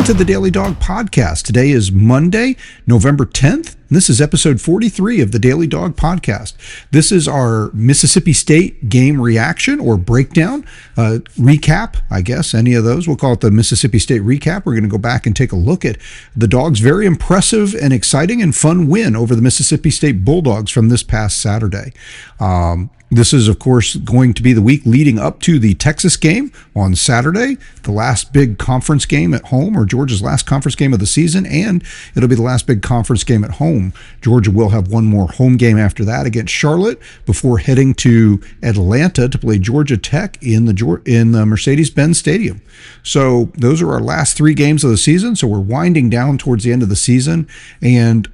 to the Daily Dawg Podcast. Today is Monday, November 10th. This is episode 43 of the Daily Dawg Podcast. This is our Mississippi State game reaction or breakdown, recap, I guess, any of those. We'll call it the Mississippi State recap. We're going to go back and take a look at the Dogs' very impressive and exciting and fun win over the Mississippi State Bulldogs from this past Saturday. This is, of course, going to be the week leading up to the Texas game on Saturday, the last big conference game at home, or Georgia's last conference game of the season, and it'll be the last big conference game at home. Georgia will have one more home game after that against Charlotte before heading to Atlanta to play Georgia Tech in the Mercedes-Benz Stadium. So those are our last three games of the season, so we're winding down towards the end of the season, and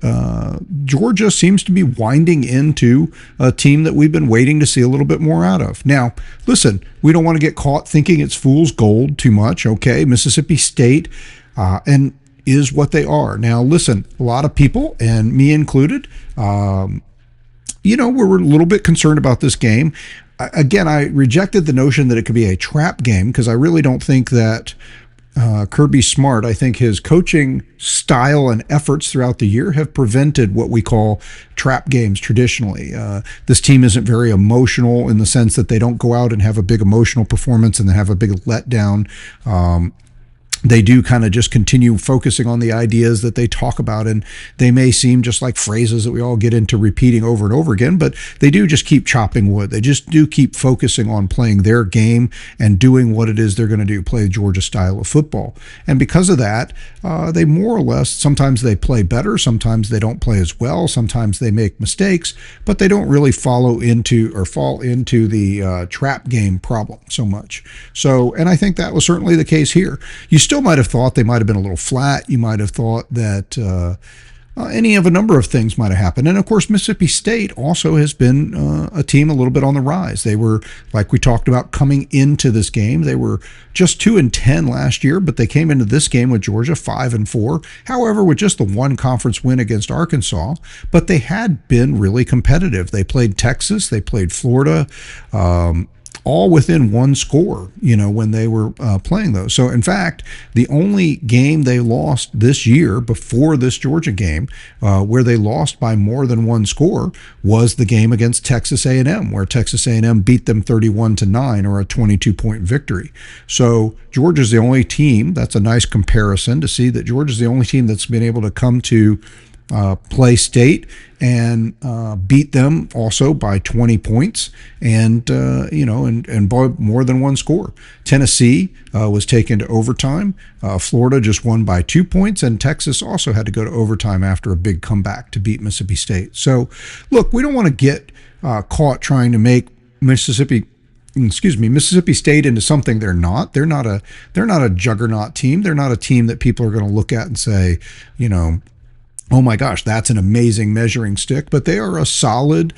Georgia seems to be winding into a team that we've been waiting to see a little bit more out of. Now, listen, we don't want to get caught thinking it's fool's gold too much, okay? Mississippi State and is what they are. Now, listen, a lot of people, and me included, we're a little bit concerned about this game. Again, I rejected the notion that it could be a trap game because I really don't think that Kirby Smart, I think his coaching style and efforts throughout the year have prevented what we call trap games traditionally. This team isn't very emotional in the sense that they don't go out and have a big emotional performance and then have a big letdown. They do kind of just continue focusing on the ideas that they talk about, and they may seem just like phrases that we all get into repeating over and over again, but they do just keep chopping wood. They just do keep focusing on playing their game and doing what it is they're going to do, play Georgia style of football. And because of that, they more or less, sometimes they play better, sometimes they don't play as well, sometimes they make mistakes, but they don't really fall into the trap game problem so much. So, and I think that was certainly the case here. You still might have thought they might have been a little flat. You might have thought that any of a number of things might have happened. And of course, Mississippi State also has been a team a little bit on the rise. They were, like we talked about coming into this game, they were just 2-10 last year, but they came into this game with Georgia 5-4. However, with just the one conference win against Arkansas, but they had been really competitive. They played Texas, they played Florida, all within one score, when they were playing those. So, in fact, the only game they lost this year before this Georgia game, where they lost by more than one score, was the game against Texas A&M, where Texas A&M beat them 31-9, or a 22-point victory. So, Georgia's the only team. That's a nice comparison to see that Georgia's the only team that's been able to come to play State and beat them also by 20 points and by more than one score. Tennessee was taken to overtime. Florida just won by 2 points, and Texas also had to go to overtime after a big comeback to beat Mississippi State. So, look, we don't want to get caught trying to make Mississippi State into something they're not. They're not a juggernaut team. They're not a team that people are going to look at and say, oh my gosh, that's an amazing measuring stick. But they are a solid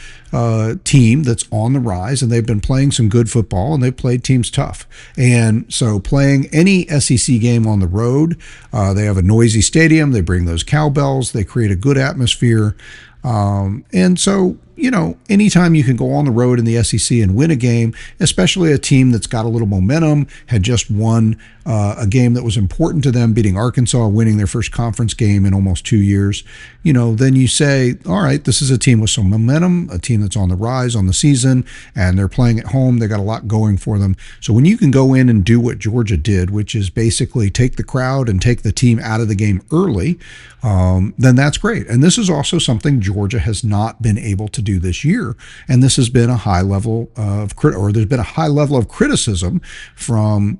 team that's on the rise, and they've been playing some good football, and they've played teams tough. And so playing any SEC game on the road, they have a noisy stadium, they bring those cowbells, they create a good atmosphere. And so, anytime you can go on the road in the SEC and win a game, especially a team that's got a little momentum, had just won a game that was important to them, beating Arkansas, winning their first conference game in almost 2 years, then you say, all right, this is a team with some momentum, a team that's on the rise on the season, and they're playing at home. They got a lot going for them. So when you can go in and do what Georgia did, which is basically take the crowd and take the team out of the game early, then that's great. And this is also something Georgia has not been able to do this year. And this has been a high level of there's been a high level of criticism from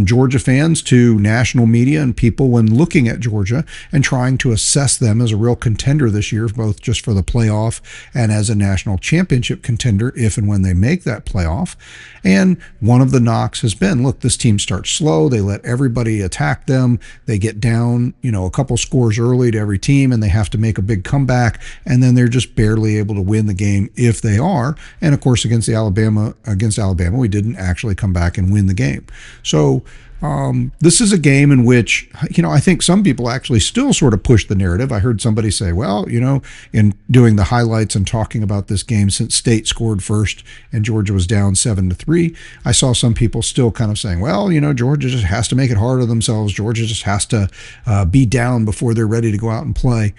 Georgia fans to national media and people when looking at Georgia and trying to assess them as a real contender this year, both just for the playoff and as a national championship contender if and when they make that playoff. And one of the knocks has been, look, this team starts slow. They let everybody attack them. They get down, a couple scores early to every team, and they have to make a big comeback, and then they're just barely able to win the game if they are. And of course, against Alabama, we didn't actually come back and win the game. So This is a game in which, I think some people actually still sort of push the narrative. I heard somebody say, well, in doing the highlights and talking about this game, since State scored first and Georgia was down 7-3, I saw some people still kind of saying, well, Georgia just has to make it hard on themselves. Georgia just has to be down before they're ready to go out and play.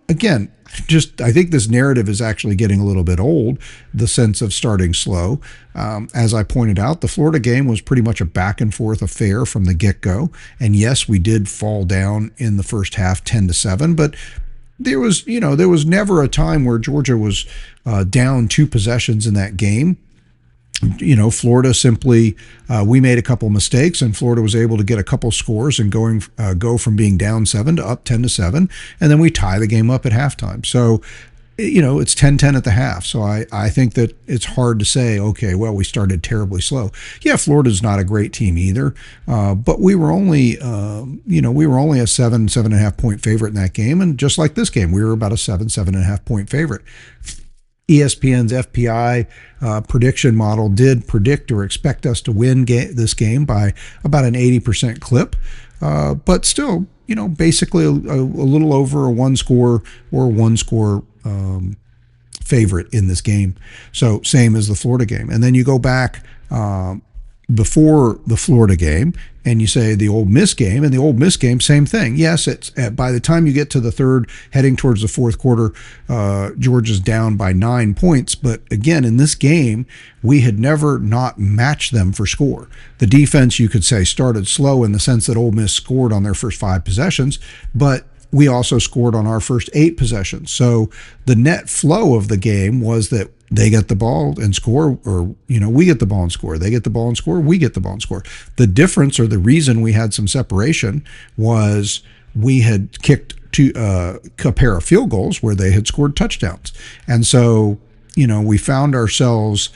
Again, I think this narrative is actually getting a little bit old, the sense of starting slow. As I pointed out, the Florida game was pretty much a back and forth affair from the get-go. And yes, we did fall down in the first half 10-7, but there was never a time where Georgia was down 2 possessions in that game. Florida simply, we made a couple mistakes, and Florida was able to get a couple scores and go from being down 7 to up 10-7, and then we tie the game up at halftime. So, it's 10-10 at the half. So I think that it's hard to say, okay, well, we started terribly slow. Yeah, Florida's not a great team either, but we were only, we were only a 7.5 point favorite in that game, and just like this game, we were about a 7.5 point favorite. ESPN's FPI prediction model did predict or expect us to win this game by about an 80% clip, but still, basically a little over a one score favorite in this game. So same as the Florida game. And then you go back before the Florida game and you say the Ole Miss game, and the Ole Miss game, same thing. Yes, it's by the time you get to the third, heading towards the fourth quarter, Georgia's down by 9 points. But again, in this game, we had never not matched them for score. The defense, you could say, started slow in the sense that Ole Miss scored on their first 5 possessions, but we also scored on our first 8 possessions. So the net flow of the game was that they get the ball and score, or, we get the ball and score. They get the ball and score, we get the ball and score. The difference, or the reason we had some separation, was we had kicked a pair of field goals where they had scored touchdowns. And so, we found ourselves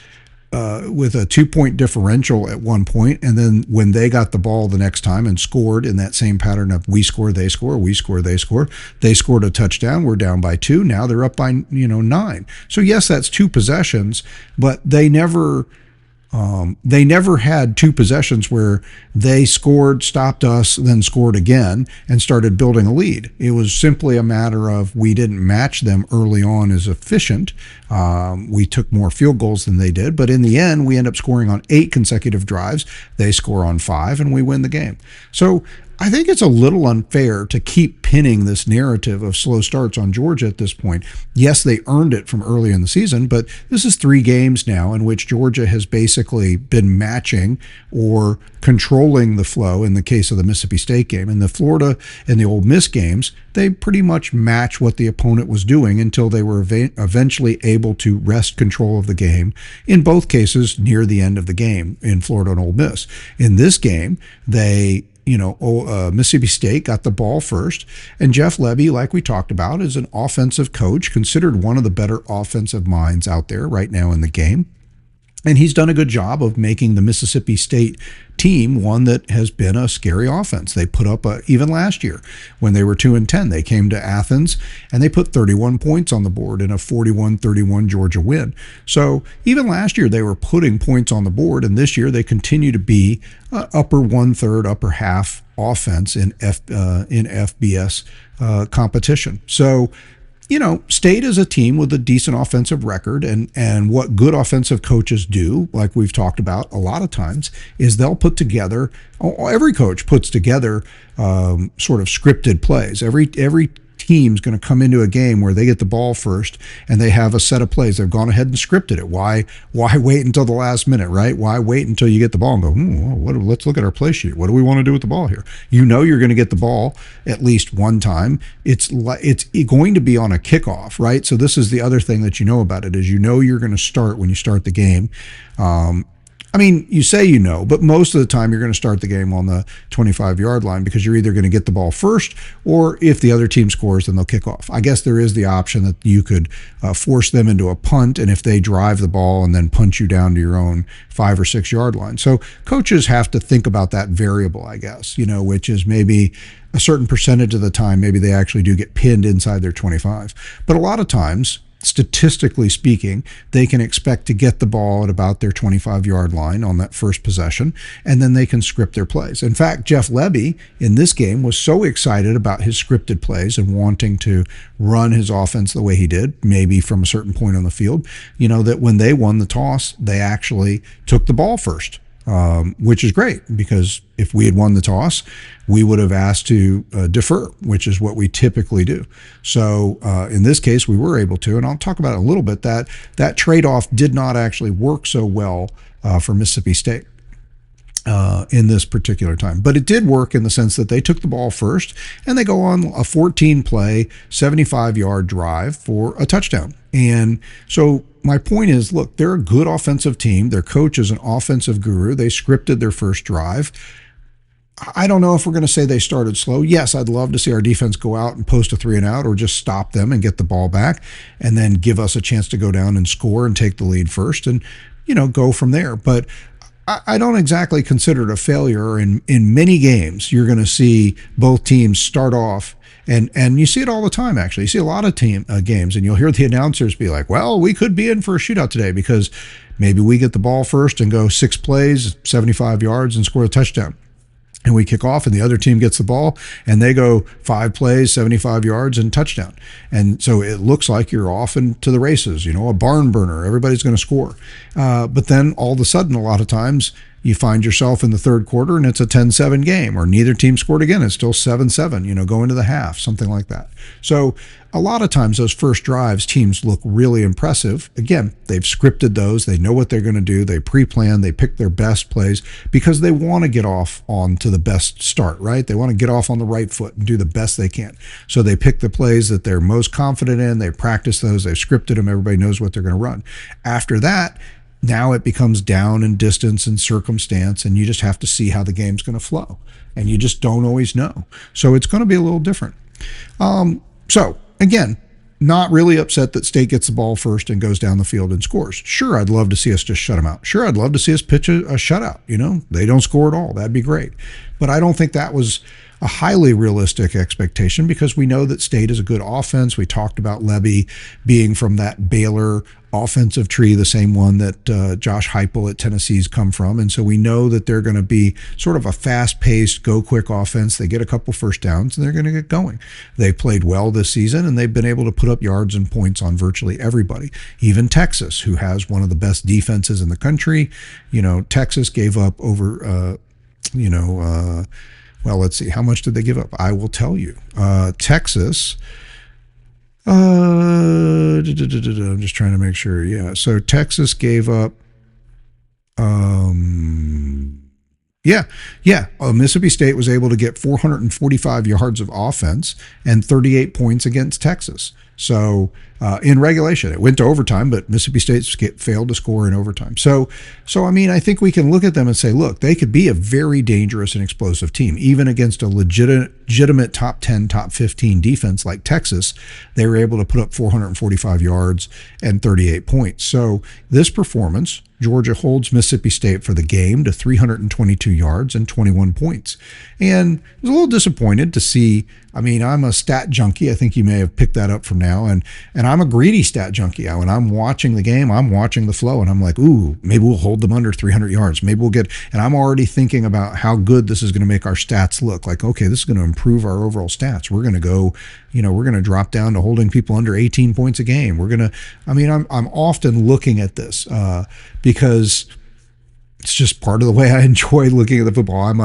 with a 2-point differential at one point, and then when they got the ball the next time and scored in that same pattern of we score, they score, we score, they scored a touchdown. We're down by 2. Now they're up by 9. So yes, that's 2 possessions, but they never had 2 possessions where they scored, stopped us, then scored again, and started building a lead. It was simply a matter of we didn't match them early on as efficient. We took more field goals than they did, but in the end, we end up scoring on 8 consecutive drives. They score on 5, and we win the game. So I think it's a little unfair to keep pinning this narrative of slow starts on Georgia at this point. Yes, they earned it from early in the season, but this is 3 games now in which Georgia has basically been matching or controlling the flow in the case of the Mississippi State game. In the Florida and the Ole Miss games, they pretty much match what the opponent was doing until they were eventually able to wrest control of the game, in both cases near the end of the game in Florida and Ole Miss. In this game, Mississippi State got the ball first, and Jeff Lebby, like we talked about, is an offensive coach, considered one of the better offensive minds out there right now in the game. And he's done a good job of making the Mississippi State team one that has been a scary offense. They put up, even last year, when they were 2-10, they came to Athens and they put 31 points on the board in a 41-31 Georgia win. So even last year they were putting points on the board, and this year they continue to be upper 1/3, upper half offense in FBS competition. So, State is a team with a decent offensive record, and what good offensive coaches do, like we've talked about a lot of times, is they'll put together, every coach puts together sort of scripted plays. Every team's going to come into a game where they get the ball first and they have a set of plays. They've gone ahead and scripted it. Why wait until the last minute, right? Why wait until you get the ball and go, let's look at our play sheet. What do we want to do with the ball here? You're going to get the ball at least one time. It's going to be on a kickoff, right? So this is the other thing that about it is you're going to start when you start the game. You say but most of the time you're going to start the game on the 25-yard line because you're either going to get the ball first, or if the other team scores, then they'll kick off. I guess there is the option that you could force them into a punt, and if they drive the ball and then punch you down to your own 5 or 6 yard line. So coaches have to think about that variable, I guess, which is maybe a certain percentage of the time, maybe they actually do get pinned inside their 25. But a lot of times, statistically speaking, they can expect to get the ball at about their 25-yard line on that first possession, and then they can script their plays. In fact, Jeff Lebby in this game was so excited about his scripted plays and wanting to run his offense the way he did, maybe from a certain point on the field, that when they won the toss, they actually took the ball first. Which is great, because if we had won the toss, we would have asked to defer, which is what we typically do. So in this case, we were able to, and I'll talk about it a little bit, that trade-off did not actually work so well for Mississippi State in this particular time. But it did work in the sense that they took the ball first, and they go on a 14-play, 75-yard drive for a touchdown. And so my point is, look, they're a good offensive team. Their coach is an offensive guru. They scripted their first drive. I don't know if we're going to say they started slow. Yes, I'd love to see our defense go out and post a 3-and-out, or just stop them and get the ball back and then give us a chance to go down and score and take the lead first and, go from there. But I don't exactly consider it a failure. In many games, you're going to see both teams start off, and you see it all the time, actually. You see a lot of games, and you'll hear the announcers be like, well, we could be in for a shootout today because maybe we get the ball first and go 6 plays, 75 yards, and score a touchdown. And we kick off, and the other team gets the ball, and they go 5 plays, 75 yards, and touchdown. And so it looks like you're off into the races, a barn burner. Everybody's going to score. But then all of a sudden, a lot of times, you find yourself in the third quarter, and it's a 10-7 game, or neither team scored again. It's still 7-7, go into the half, something like that. So a lot of times those first drives, teams look really impressive. Again, they've scripted those. They know what they're going to do. They pre-plan. They pick their best plays because they want to get off on to the best start, right? They want to get off on the right foot and do the best they can. So they pick the plays that they're most confident in. They practice those. They've scripted them. Everybody knows what they're going to run. After that, now it becomes down in distance and circumstance, and you just have to see how the game's going to flow. And you just don't always know. So it's going to be a little different. So, again, not really upset that State gets the ball first and goes down the field and scores. Sure, I'd love to see us just shut them out. Sure, I'd love to see us pitch a shutout. They don't score at all. That'd be great. But I don't think that was a highly realistic expectation, because we know that State is a good offense. We talked about Lebby being from that Baylor offensive tree, the same one that Josh Heupel at Tennessee's come from. And so we know that they're going to be sort of a fast-paced, go-quick offense. They get a couple first downs, and they're going to get going. They've played well this season, and they've been able to put up yards and points on virtually everybody. Even Texas, who has one of the best defenses in the country. Texas gave up over, well, let's see. How much did they give up? I will tell you. Texas, I'm just trying to make sure. Yeah. So Texas gave up, Mississippi State was able to get 445 yards of offense and 38 points against Texas. So in regulation, it went to overtime, but Mississippi State failed to score in overtime. So I mean, I think we can look at them and say, look, they could be a very dangerous and explosive team, even against a legitimate top 10, top 15 defense like Texas. They were able to put up 445 yards and 38 points. So this performance, Georgia holds Mississippi State for the game to 322 yards and 21 points. And I was a little disappointed to see. I mean, I'm a stat junkie. I think you may have picked that up from now. And I'm a greedy stat junkie. When I'm watching the game, I'm watching the flow, and I'm like, ooh, maybe we'll hold them under 300 yards. Maybe we'll get, and I'm already thinking about how good this is going to make our stats look. Like, okay, this is going to improve our overall stats. We're going to go, we're going to drop down to holding people under 18 points a game. I'm often looking at this because it's just part of the way I enjoy looking at the football. I'm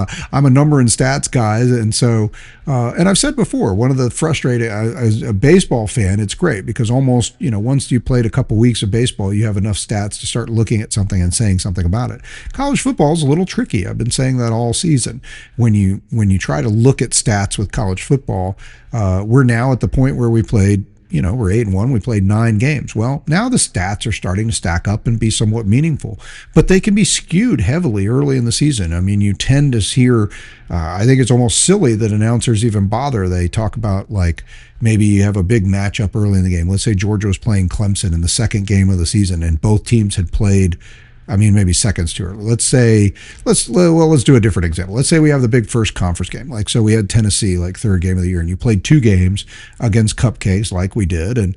a number and stats guy, and so and I've said before, one of the frustrating as a baseball fan, it's great because almost once you played a couple weeks of baseball, you have enough stats to start looking at something and saying something about it. College football is a little tricky. I've been saying that all season. When you try to look at stats with college football, we're now at the point where we played. We're 8-1. We played 9 games. Well, now the stats are starting to stack up and be somewhat meaningful, but they can be skewed heavily early in the season. I mean, you tend to hear, I think it's almost silly that announcers even bother. They talk about like maybe you have a big matchup early in the game. Let's say Georgia was playing Clemson in the second game of the season, and both teams had played I mean, maybe seconds too early. Let's do a different example. Let's say we have the big first conference game. Like, so we had Tennessee, like third game of the year, and you played 2 games against cupcakes like we did, and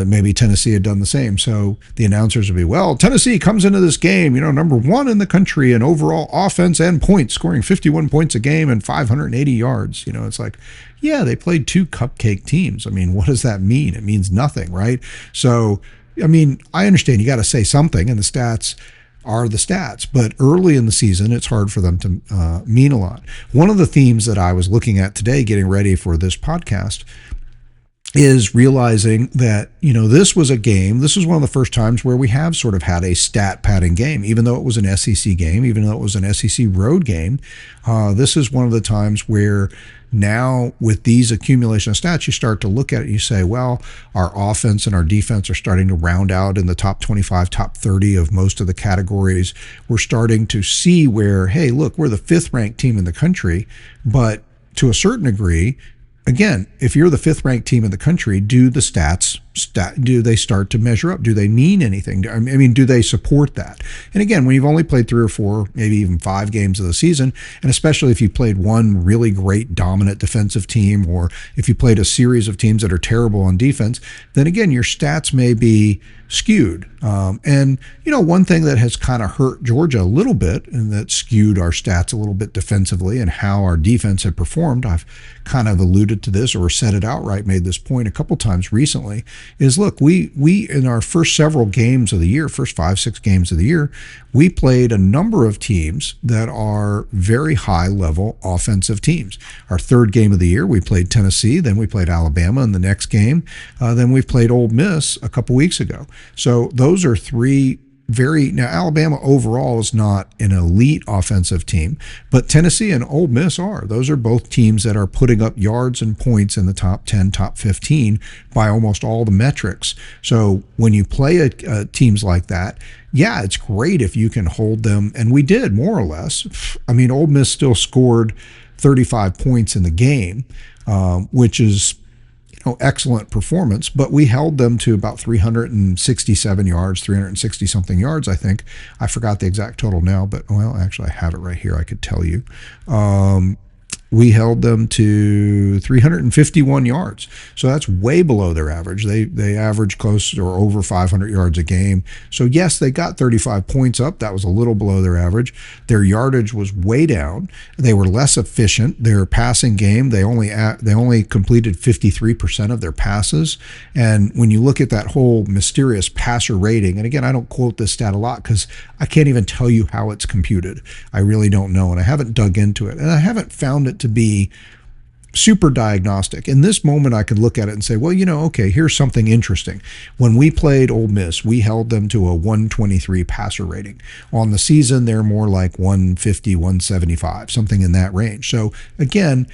maybe Tennessee had done the same. So the announcers would be, well, Tennessee comes into this game, number 1 in the country in overall offense and points, scoring 51 points a game and 580 yards. It's like, yeah, they played 2 cupcake teams. I mean, what does that mean? It means nothing, right? So, I mean, I understand you got to say something, and the stats are the stats, but early in the season, it's hard for them to mean a lot. One of the themes that I was looking at today, getting ready for this podcast, is realizing that, this was a game, this was one of the first times where we have sort of had a stat padding game, even though it was an SEC game, even though it was an SEC road game. This is one of the times where now with these accumulation of stats, you start to look at it and you say, well, our offense and our defense are starting to round out in the top 25, top 30 of most of the categories. We're starting to see where, hey, look, we're the 5th ranked team in the country, but to a certain degree, again, if you're the 5th ranked team in the country, do the stats, do they start to measure up? Do they mean anything? I mean, do they support that? And again, when you've only played 3 or 4, maybe even 5 games of the season, and especially if you played one really great dominant defensive team, or if you played a series of teams that are terrible on defense, then again, your stats may be skewed. And one thing that has kind of hurt Georgia a little bit, and that skewed our stats a little bit defensively and how our defense had performed, I've kind of alluded to this or said it outright, made this point a couple times recently, is look, we in our first several games of the year, first 5-6 games of the year, we played a number of teams that are very high level offensive teams. Our 3rd game of the year, we played Tennessee, then we played Alabama in the next game, then we've played Ole Miss a couple weeks ago. So those are 3 now Alabama overall is not an elite offensive team, but Tennessee and Ole Miss are. Those are both teams that are putting up yards and points in the top 10, top 15 by almost all the metrics. So when you play teams like that, yeah, it's great if you can hold them, and we did more or less. I mean, Ole Miss still scored 35 points in the game, which is excellent performance, but we held them to about 367 yards, 360 something yards, I think. I forgot the exact total now, but actually I have it right here. I could tell you. We held them to 351 yards. So that's way below their average. They average close or over 500 yards a game. So yes, they got 35 points up. That was a little below their average. Their yardage was way down. They were less efficient. Their passing game, they only completed 53% of their passes. And when you look at that whole mysterious passer rating, and again, I don't quote this stat a lot because I can't even tell you how it's computed. I really don't know, and I haven't dug into it, and I haven't found it to be super diagnostic. In this moment, I could look at it and say, well, okay, here's something interesting. When we played Ole Miss, we held them to a 123 passer rating. On the season, they're more like 150, 175, something in that range. So again,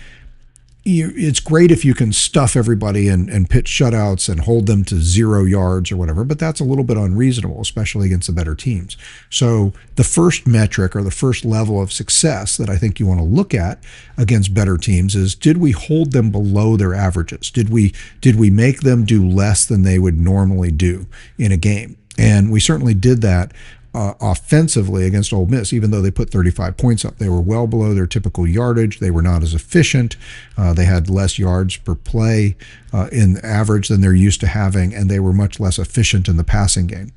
it's great if you can stuff everybody and pitch shutouts and hold them to 0 yards or whatever, but that's a little bit unreasonable, especially against the better teams. So the first metric or the first level of success that I think you want to look at against better teams is, did we hold them below their averages? Did we make them do less than they would normally do in a game? And we certainly did that offensively against Ole Miss. Even though they put 35 points up, they were well below their typical yardage. They were not as efficient. They had less yards per play in average than they're used to having, and they were much less efficient in the passing game.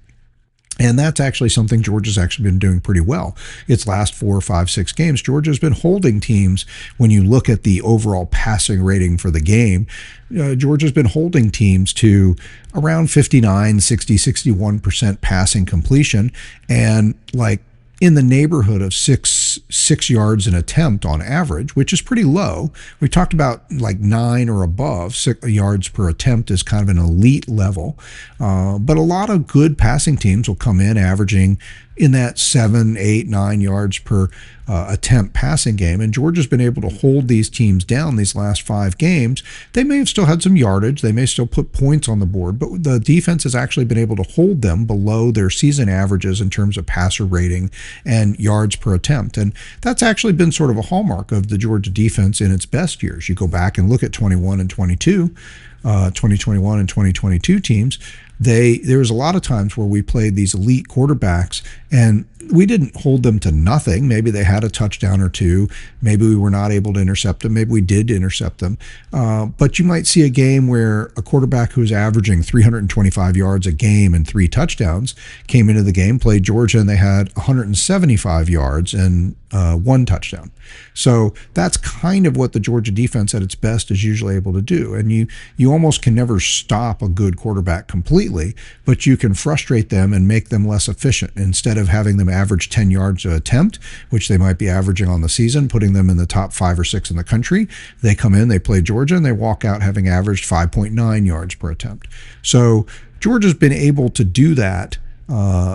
And that's actually something Georgia's actually been doing pretty well. Its last 4, 5, 6 games, Georgia's been holding teams. When you look at the overall passing rating for the game, Georgia's been holding teams to around 59, 60, 61% passing completion, and like in the neighborhood of six yards an attempt on average, which is pretty low. We talked about like 9 or above 6 yards per attempt is kind of an elite level. But a lot of good passing teams will come in averaging in that 7, 8, 9 yards per attempt passing game. And Georgia's been able to hold these teams down these last 5 games. They may have still had some yardage. They may still put points on the board, but the defense has actually been able to hold them below their season averages in terms of passer rating and yards per attempt. And that's actually been sort of a hallmark of the Georgia defense in its best years. You go back and look at 21 and 22, 2021 and 2022 teams. There was a lot of times where we played these elite quarterbacks, and we didn't hold them to nothing. Maybe they had a touchdown or two. Maybe we were not able to intercept them. Maybe we did intercept them. But you might see a game where a quarterback who was averaging 325 yards a game and 3 touchdowns came into the game, played Georgia, and they had 175 yards and 1 touchdown. So that's kind of what the Georgia defense at its best is usually able to do. And you almost can never stop a good quarterback completely, but you can frustrate them and make them less efficient. Instead of having them average 10 yards an attempt, which they might be averaging on the season, putting them in the top 5 or 6 in the country, they come in, they play Georgia, and they walk out having averaged 5.9 yards per attempt. So Georgia's been able to do that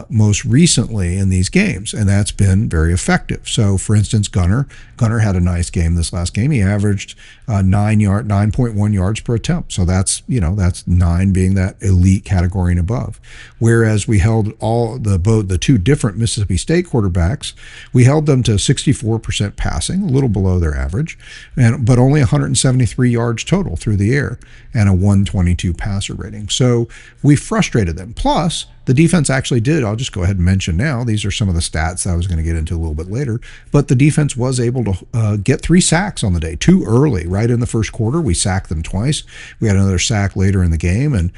most recently in these games, and that's been very effective. So, for instance, Gunner had a nice game this last game. He averaged 9.1 yards per attempt. So that's 9 being that elite category and above. Whereas we held the 2 different Mississippi State quarterbacks, we held them to 64% passing, a little below their average, but only 173 yards total through the air and a 122 passer rating. So we frustrated them. Plus, the defense actually did, I'll just go ahead and mention now, these are some of the stats that I was going to get into a little bit later, but the defense was able to get 3 sacks on the day, 2 early, right in the first quarter. We sacked them twice. We had another sack later in the game, and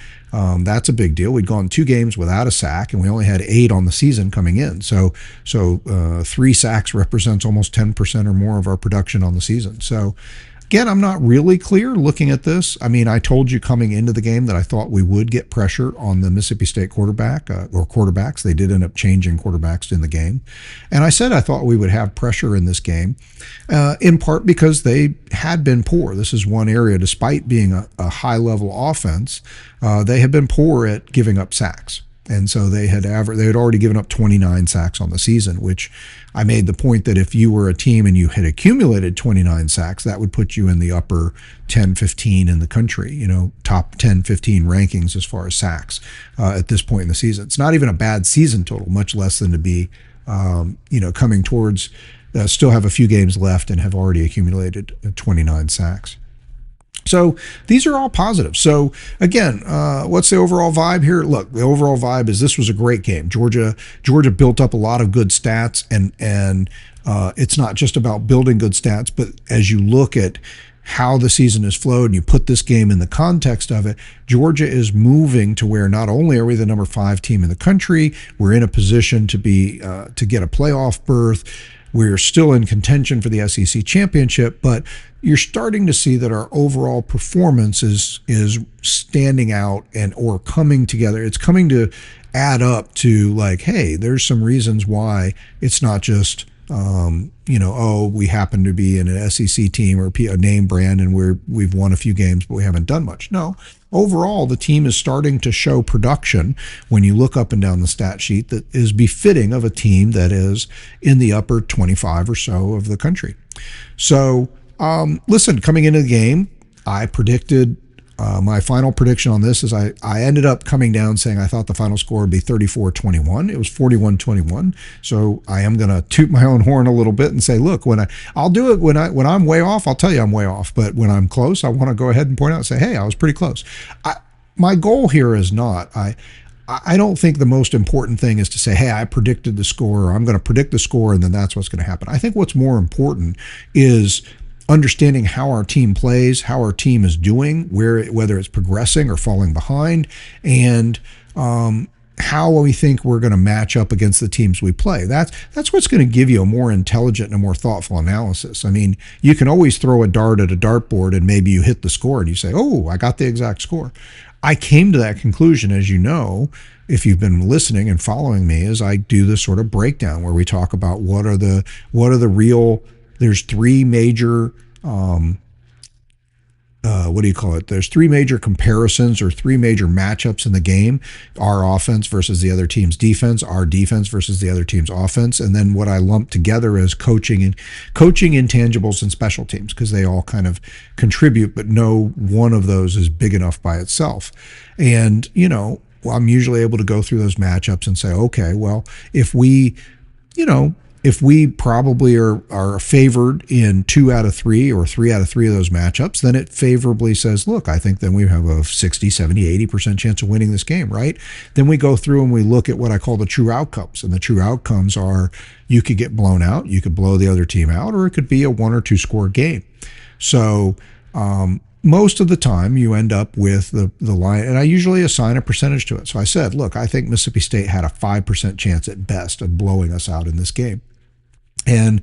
that's a big deal. We'd gone 2 games without a sack, and we only had 8 on the season coming in. So 3 sacks represents almost 10% or more of our production on the season. So again, I'm not really clear looking at this. I mean, I told you coming into the game that I thought we would get pressure on the Mississippi State quarterback or quarterbacks. They did end up changing quarterbacks in the game. And I said I thought we would have pressure in this game, in part because they had been poor. This is one area, despite being a high-level offense, they had been poor at giving up sacks. And so they had already given up 29 sacks on the season, which I made the point that if you were a team and you had accumulated 29 sacks, that would put you in the upper 10, 15 in the country, top 10, 15 rankings as far as sacks at this point in the season. It's not even a bad season total, much less than to be, coming towards, still have a few games left and have already accumulated 29 sacks. So these are all positive. So again, what's the overall vibe here? Look, the overall vibe is this was a great game. Georgia built up a lot of good stats, and it's not just about building good stats, but as you look at how the season has flowed and you put this game in the context of it, Georgia is moving to where not only are we the number 5 team in the country, we're in a position to be to get a playoff berth. We're still in contention for the SEC championship, but you're starting to see that our overall performance is standing out or coming together. It's coming to add up to like, hey, there's some reasons why it's not just we happen to be in an SEC team or a name brand and we've won a few games, but we haven't done much. No, overall, the team is starting to show production when you look up and down the stat sheet that is befitting of a team that is in the upper 25 or so of the country. So, listen, coming into the game, I predicted my final prediction on this is I ended up coming down saying I thought the final score would be 34-21. It was 41-21. So I am going to toot my own horn a little bit and say, look, I'll do it when I'm way off, I'll tell you I'm way off. But when I'm close, I want to go ahead and point out and say, hey, I was pretty close. My goal here is not, I don't think the most important thing is to say, hey, I predicted the score, or I'm going to predict the score, and then that's what's going to happen. I think what's more important is understanding how our team plays, how our team is doing, whether it's progressing or falling behind, and how we think we're going to match up against the teams we play. That's what's going to give you a more intelligent and a more thoughtful analysis. I mean, you can always throw a dart at a dartboard and maybe you hit the score and you say, oh, I got the exact score. I came to that conclusion, as you know, if you've been listening and following me, as I do this sort of breakdown where we talk about what are the real. There's 3 major, There's 3 major comparisons or 3 major matchups in the game. Our offense versus the other team's defense, our defense versus the other team's offense, and then what I lump together is coaching intangibles and special teams, because they all kind of contribute, but no one of those is big enough by itself. And, I'm usually able to go through those matchups and say, okay, well, if we, if we probably are favored in 2 out of 3 or 3 out of 3 of those matchups, then it favorably says, look, I think then we have a 60, 70, 80% chance of winning this game, right? Then we go through and we look at what I call the true outcomes. And the true outcomes are you could get blown out, you could blow the other team out, or it could be a 1 or 2 score game. So most of the time you end up with the line, and I usually assign a percentage to it. So I said, look, I think Mississippi State had a 5% chance at best of blowing us out in this game. And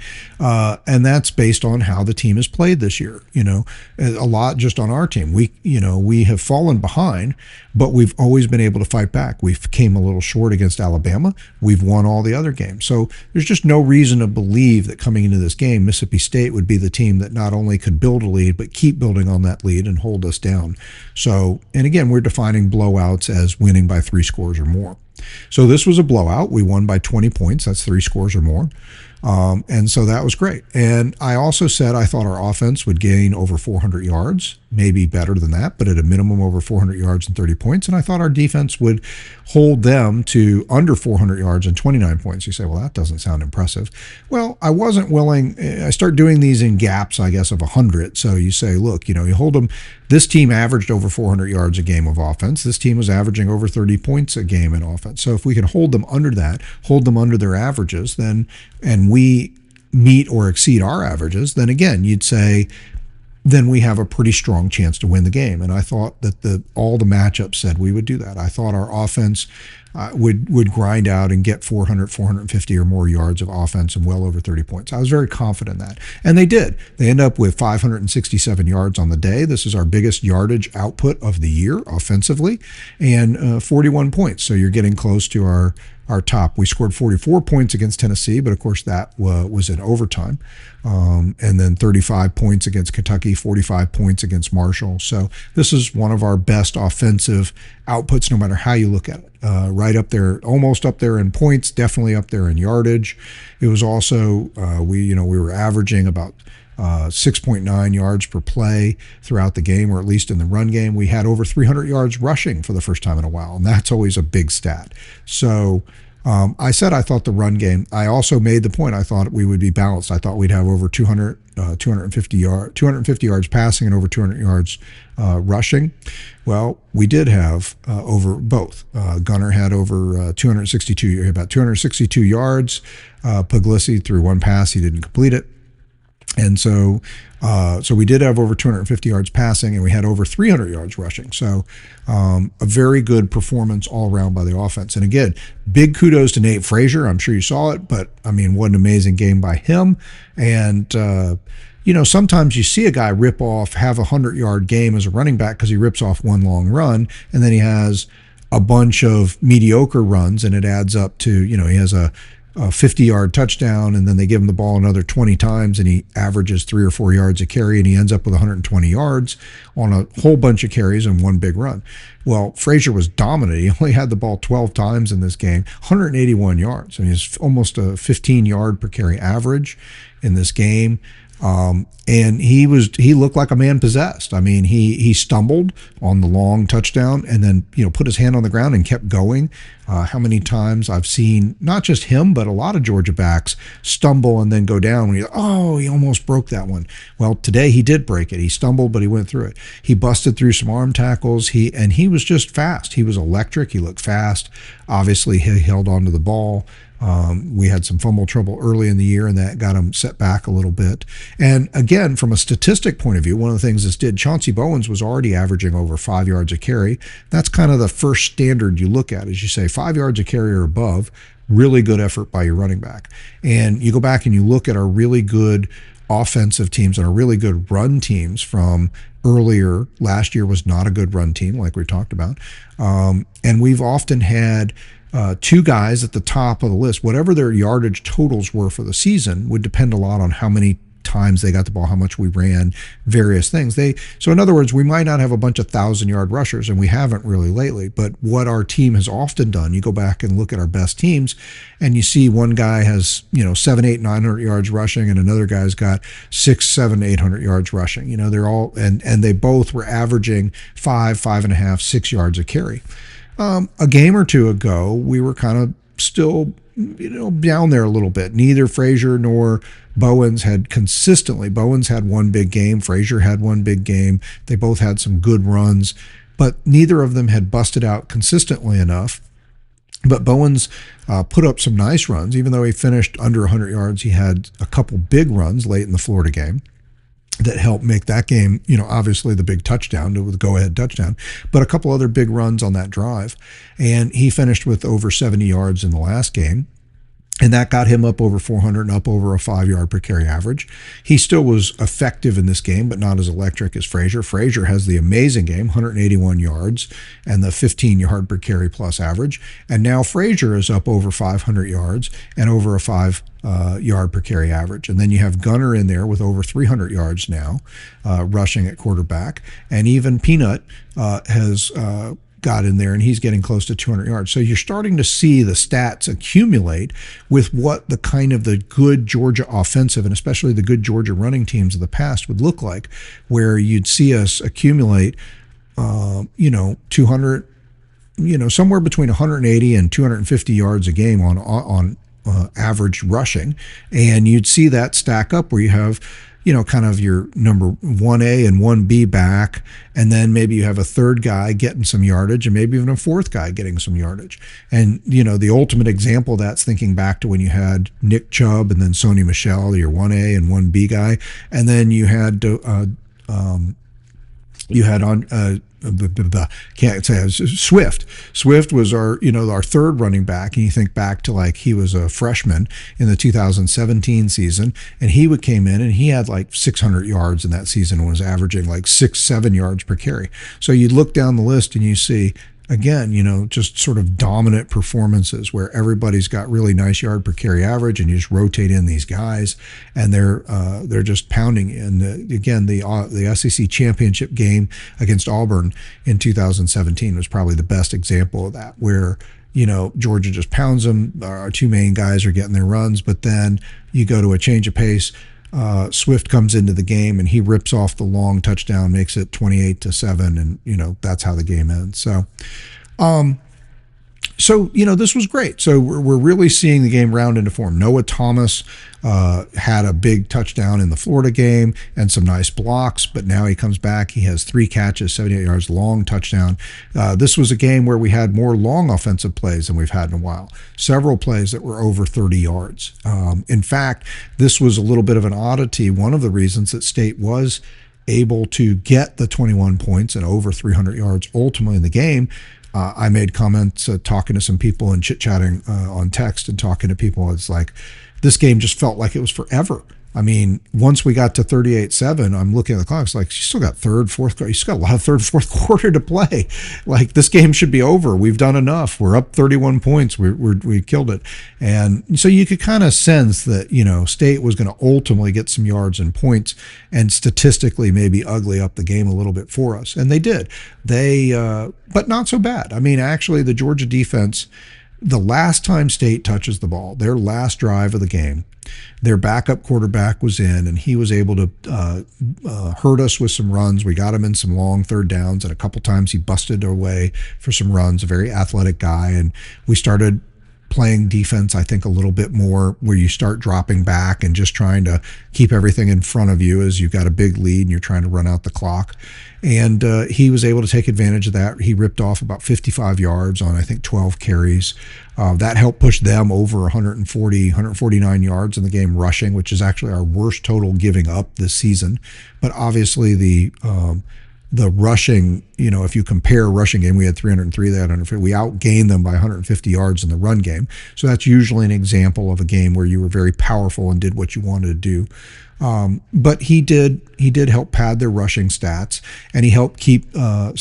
that's based on how the team has played this year. A lot just on our team. We have fallen behind, but we've always been able to fight back. We've came a little short against Alabama. We've won all the other games. So there's just no reason to believe that coming into this game, Mississippi State would be the team that not only could build a lead, but keep building on that lead and hold us down. So, and again, we're defining blowouts as winning by 3 scores or more. So this was a blowout. We won by 20 points. That's 3 scores or more. And so that was great. And I also said I thought our offense would gain over 400 yards, maybe better than that, but at a minimum over 400 yards and 30 points. And I thought our defense would hold them to under 400 yards and 29 points. You say, well, that doesn't sound impressive. Well, I wasn't willing. I start doing these in gaps, I guess, of 100. So you say, look, you hold them. This team averaged over 400 yards a game of offense. This team was averaging over 30 points a game in offense. So if we can hold them under that, hold them under their averages, then, and we meet or exceed our averages, then again, you'd say, then we have a pretty strong chance to win the game. And I thought that all the matchups said we would do that. I thought our offense would grind out and get 400, 450 or more yards of offense and well over 30 points. I was very confident in that. And they did. They end up with 567 yards on the day. This is our biggest yardage output of the year offensively, and 41 points. So you're getting close to our top. We scored 44 points against Tennessee, but of course that was in overtime. And then 35 points against Kentucky, 45 points against Marshall. So this is one of our best offensive outputs, no matter how you look at it. Right up there, almost up there in points, definitely up there in yardage. It was also, we were averaging about 6.9 yards per play throughout the game, or at least in the run game. We had over 300 yards rushing for the first time in a while, and that's always a big stat. So I said I thought the run game, I also made the point I thought we would be balanced. I thought we'd have over 250 yards passing and over 200 yards rushing. Well, we did have over both. Gunner had over about 262 yards. Puglisi threw one pass, he didn't complete it. And so we did have over 250 yards passing, and we had over 300 yards rushing. So a very good performance all around by the offense. And again, big kudos to Nate Frazier. I'm sure you saw it, but I mean, what an amazing game by him. And sometimes you see a guy have a 100-yard game as a running back because he rips off one long run, and then he has a bunch of mediocre runs, and it adds up to, he has a 50-yard touchdown, and then they give him the ball another 20 times, and he averages 3 or 4 yards a carry, and he ends up with 120 yards on a whole bunch of carries and one big run. Well, Frazier was dominant. He only had the ball 12 times in this game, 181 yards. I mean, it's almost a 15-yard per carry average in this game. And he looked like a man possessed. I mean, he stumbled on the long touchdown and then, put his hand on the ground and kept going. How many times I've seen not just him, but a lot of Georgia backs stumble and then go down when he almost broke that one. Well, today he did break it. He stumbled, but he went through it. He busted through some arm tackles. He was just fast. He was electric. He looked fast. Obviously, he held on to the ball. We had some fumble trouble early in the year, and that got him set back a little bit. And again, from a statistic point of view, one of the things this did, Chauncey Bowens was already averaging over 5 yards a carry. That's kind of the first standard you look at, is you say 5 yards a carry or above, really good effort by your running back. And you go back and you look at our really good offensive teams and our really good run teams from earlier. Last year was not a good run team, like we talked about. And we've often had two guys at the top of the list. Whatever their yardage totals were for the season would depend a lot on how many times they got the ball, how much we ran, various things. So in other words, we might not have a bunch of 1,000-yard rushers, and we haven't really lately, but what our team has often done, you go back and look at our best teams, and you see one guy has 700, 800, 900 yards rushing, and another guy's got 600, 700, 800 yards rushing. They're all, and they both were averaging 5.5, 6 yards a carry. A game or two ago, we were kind of still down there a little bit. Neither Frazier nor Bowens had consistently. Bowens had one big game. Frazier had one big game. They both had some good runs, but neither of them had busted out consistently enough. But Bowens put up some nice runs. Even though he finished under 100 yards, he had a couple big runs late in the Florida game that helped make that game, obviously the big touchdown, the go-ahead touchdown, but a couple other big runs on that drive. And he finished with over 70 yards in the last game. And that got him up over 400 and up over a 5-yard per carry average. He still was effective in this game, but not as electric as Frazier. Frazier has the amazing game, 181 yards, and the 15-yard per carry plus average. And now Frazier is up over 500 yards and over a 5-yard per carry average. And then you have Gunner in there with over 300 yards now, rushing at quarterback. And even Peanut has got in there, and he's getting close to 200 yards. So you're starting to see the stats accumulate with what the kind of the good Georgia offensive, and especially the good Georgia running teams of the past would look like, where you'd see us accumulate, 200, somewhere between 180 and 250 yards a game on average rushing. And you'd see that stack up where you have, kind of your number 1A and 1B back, and then maybe you have a third guy getting some yardage, and maybe even a fourth guy getting some yardage. And, the ultimate example of that's thinking back to when you had Nick Chubb and then Sony Michel, your 1A and 1B guy, and then you had can't say Swift. Swift was our third running back, and you think back to like he was a freshman in the 2017 season, and he came in and he had like 600 yards in that season and was averaging like 6-7 yards per carry. So you look down the list and you see, again, just sort of dominant performances where everybody's got really nice yard per carry average, and you just rotate in these guys, and they're just pounding. And the SEC championship game against Auburn in 2017 was probably the best example of that, where Georgia just pounds them. Our two main guys are getting their runs, but then you go to a change of pace. Swift comes into the game and he rips off the long touchdown, makes it 28-7, and that's how the game ends. So, this was great. So we're really seeing the game round into form. Noah Thomas had a big touchdown in the Florida game and some nice blocks, but now he comes back. He has 3 catches, 78 yards, long touchdown. This was a game where we had more long offensive plays than we've had in a while. Several plays that were over 30 yards. In fact, this was a little bit of an oddity. One of the reasons that State was able to get the 21 points and over 300 yards ultimately in the game, I made comments talking to some people and chit-chatting on text and talking to people. It's like this game just felt like it was forever. I mean, once we got to 38-7, I'm looking at the clock. It's like, you still got third, fourth. You still got a lot of third, fourth quarter to play. Like, this game should be over. We've done enough. We're up 31 points. We killed it. And so you could kind of sense that, State was going to ultimately get some yards and points and statistically maybe ugly up the game a little bit for us. And they did. But not so bad. I mean, actually, the Georgia defense, the last time State touches the ball, their last drive of the game, their backup quarterback was in, and he was able to hurt us with some runs. We got him in some long third downs, and a couple times he busted away for some runs, a very athletic guy. And we started playing defense, I think, a little bit more, where you start dropping back and just trying to keep everything in front of you as you've got a big lead and you're trying to run out the clock. And he was able to take advantage of that. He ripped off about 55 yards on, I think, 12 carries. That helped push them over 149 yards in the game rushing, which is actually our worst total giving up this season. But obviously the rushing, if you compare rushing game, we had 303, they had 150. We outgained them by 150 yards in the run game. So that's usually an example of a game where you were very powerful and did what you wanted to do. But he did help pad their rushing stats, and he helped keep the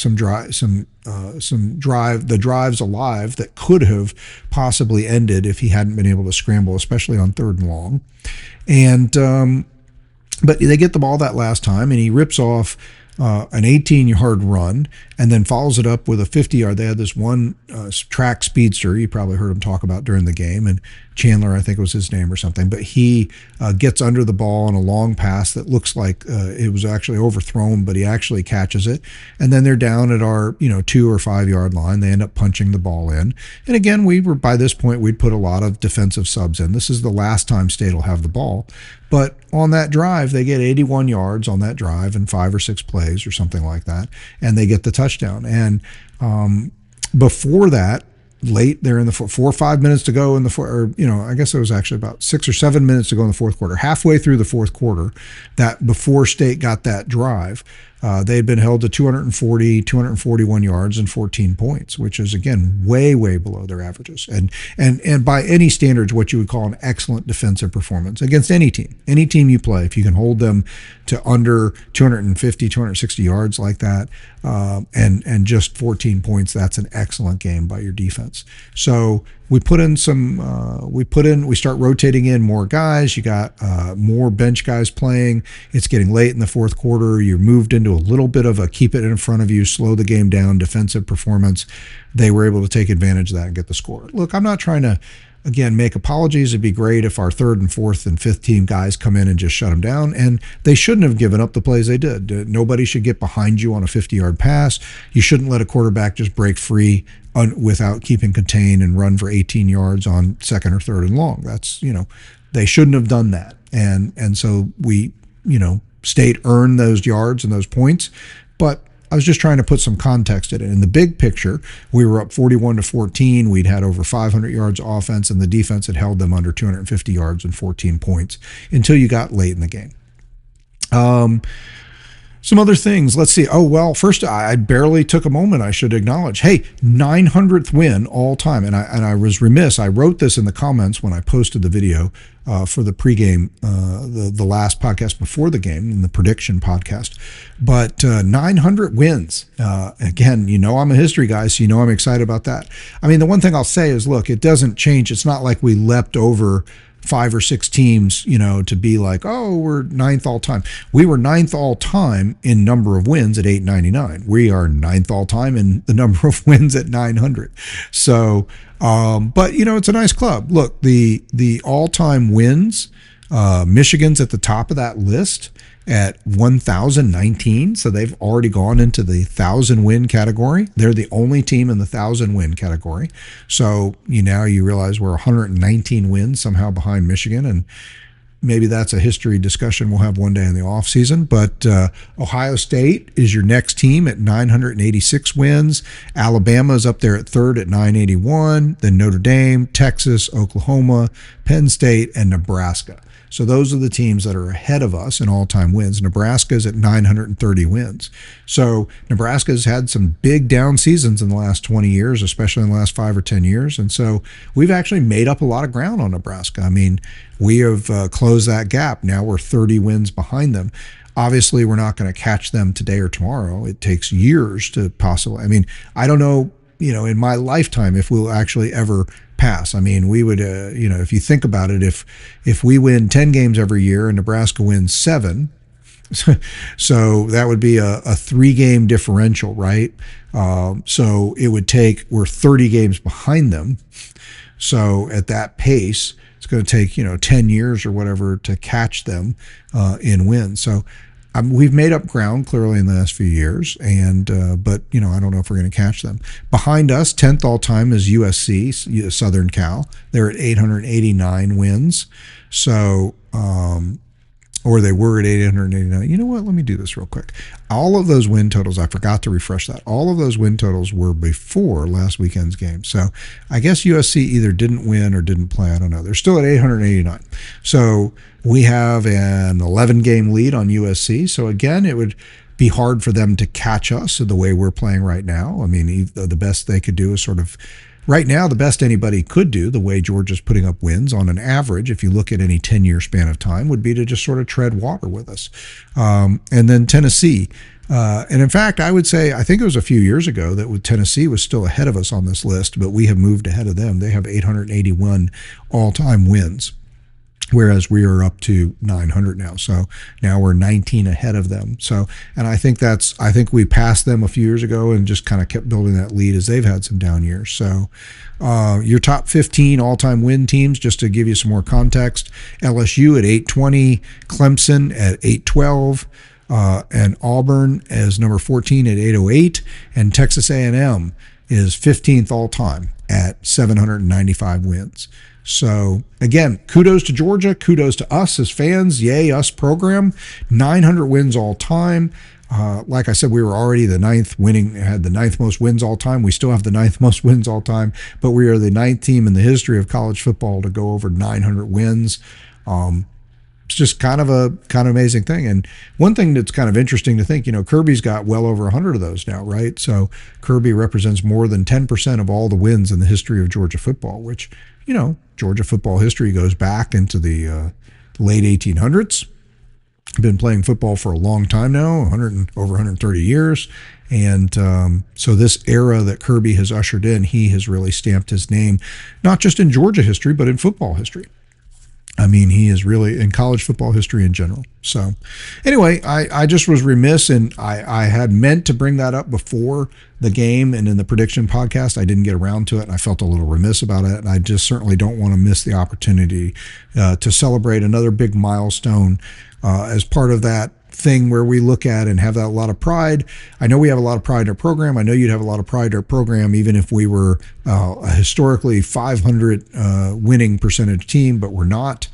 drives alive that could have possibly ended if he hadn't been able to scramble, especially on third and long. And but they get the ball that last time, and he rips off an 18-yard run, and then follows it up with a 50-yard. They had this one track speedster you probably heard him talk about during the game, and Chandler, I think was his name or something, but he gets under the ball on a long pass that looks like it was actually overthrown, but he actually catches it. And then they're down at our 2 or 5 yard line. They end up punching the ball in. And again, by this point, we'd put a lot of defensive subs in. This is the last time State will have the ball. But on that drive, they get 81 yards on that drive in 5 or 6 plays or something like that, and they get the touchdown. And before that, late there in the 4 or 5 minutes to go in the I guess it was actually about 6 or 7 minutes to go in the fourth quarter. Halfway through the fourth quarter, that before State got that drive, they had been held to 241 yards and 14 points, which is again way below their averages, and by any standards, what you would call an excellent defensive performance against any team you play. If you can hold them to under 250, 260 yards like that, and just 14 points, that's an excellent game by your defense. So we put in we start rotating in more guys. You got more bench guys playing. It's getting late in the fourth quarter. You're moved into a little bit of a keep it in front of you, slow the game down defensive performance. They were able to take advantage of that and get the score. Look, I'm not trying to, again, make apologies. It'd be great if our third and fourth and fifth team guys come in and just shut them down, and they shouldn't have given up the plays they did. Nobody should get behind you on a 50-yard pass. You shouldn't let a quarterback just break free without keeping contained and run for 18 yards on second or third and long. That's, they shouldn't have done that. And so we, State earned those yards and those points, but I was just trying to put some context in it. In the big picture, we were up 41-14. We'd had over 500 yards offense, and the defense had held them under 250 yards and 14 points until you got late in the game. Some other things. Let's see. Oh, well, first, I barely took a moment. I should acknowledge, hey, 900th win all time. And I was remiss. I wrote this in the comments when I posted the video for the pregame, the last podcast before the game, in the prediction podcast. But 900 wins. Again, I'm a history guy, so I'm excited about that. I mean, the one thing I'll say is, look, it doesn't change. It's not like we leapt over 5 or 6 teams, to be like, oh, we're 9th all time. We were 9th all time in number of wins at 899. We are 9th all time in the number of wins at 900. So, but it's a nice club. Look, the all-time wins, Michigan's at the top of that list at 1,019. So they've already gone into the 1,000-win category. They're the only team in the 1,000-win category. So now you realize we're 119 wins somehow behind Michigan, and maybe that's a history discussion we'll have one day in the off season. But Ohio State is your next team at 986 wins. Alabama is up there at third at 981. Then Notre Dame, Texas, Oklahoma, Penn State, and Nebraska. So those are the teams that are ahead of us in all-time wins. Nebraska is at 930 wins. So Nebraska has had some big down seasons in the last 20 years, especially in the last 5 or 10 years. And so we've actually made up a lot of ground on Nebraska. I mean, we have closed that gap. Now we're 30 wins behind them. Obviously, we're not going to catch them today or tomorrow. It takes years to possibly. I mean, I don't know, in my lifetime if we'll actually ever pass. I mean, we would, if you think about it, if we win 10 games every year and Nebraska wins 7, so that would be a 3-game differential, right? So it would take, we're 30 games behind them. So at that pace, it's going to take, 10 years or whatever to catch them in wins. So we've made up ground clearly in the last few years, but I don't know if we're going to catch them. Behind us, 10th all time is USC, Southern Cal. They're at 889 wins. So, or they were at 889. You know what? Let me do this real quick. All of those win totals, I forgot to refresh that. All of those win totals were before last weekend's game. So I guess USC either didn't win or didn't play. I don't know. They're still at 889. So we have an 11-game lead on USC. So again, it would be hard for them to catch us the way we're playing right now. I mean, the best they could do is sort of, right now, the best anybody could do, the way Georgia's putting up wins on an average, if you look at any 10-year span of time, would be to just sort of tread water with us. And then Tennessee. And in fact, I would say, I think it was a few years ago that Tennessee was still ahead of us on this list, but we have moved ahead of them. They have 881 all-time wins. whereas we are up to 900 now. So now we're 19 ahead of them. So, and I think we passed them a few years ago and just kind of kept building that lead as they've had some down years. So, your top 15 all-time win teams, just to give you some more context: LSU at 820, Clemson at 812, and Auburn as number 14 at 808, and Texas A&M is 15th all-time at 795 wins. So again, kudos to Georgia, kudos to us as fans, yay us program, 900 wins all time. Like I said, we were already had the ninth most wins all time. We still have the ninth most wins all time, but we are the ninth team in the history of college football to go over 900 wins. It's just kind of amazing thing. And one thing that's kind of interesting to think, Kirby's got well over 100 of those now, right? So Kirby represents more than 10% of all the wins in the history of Georgia football, which, Georgia football history goes back into the late 1800s. Been playing football for a long time now, over 130 years. And so this era that Kirby has ushered in, he has really stamped his name, not just in Georgia history, but in football history. I mean, he is really in college football history in general. So anyway, I just was remiss, and I had meant to bring that up before the game and in the prediction podcast. I didn't get around to it, and I felt a little remiss about it. And I just certainly don't want to miss the opportunity to celebrate another big milestone as part of that thing where we look at and have that a lot of pride. I know we have a lot of pride in our program. I know you'd have a lot of pride in our program, even if we were a historically 500 winning percentage team, but we're not.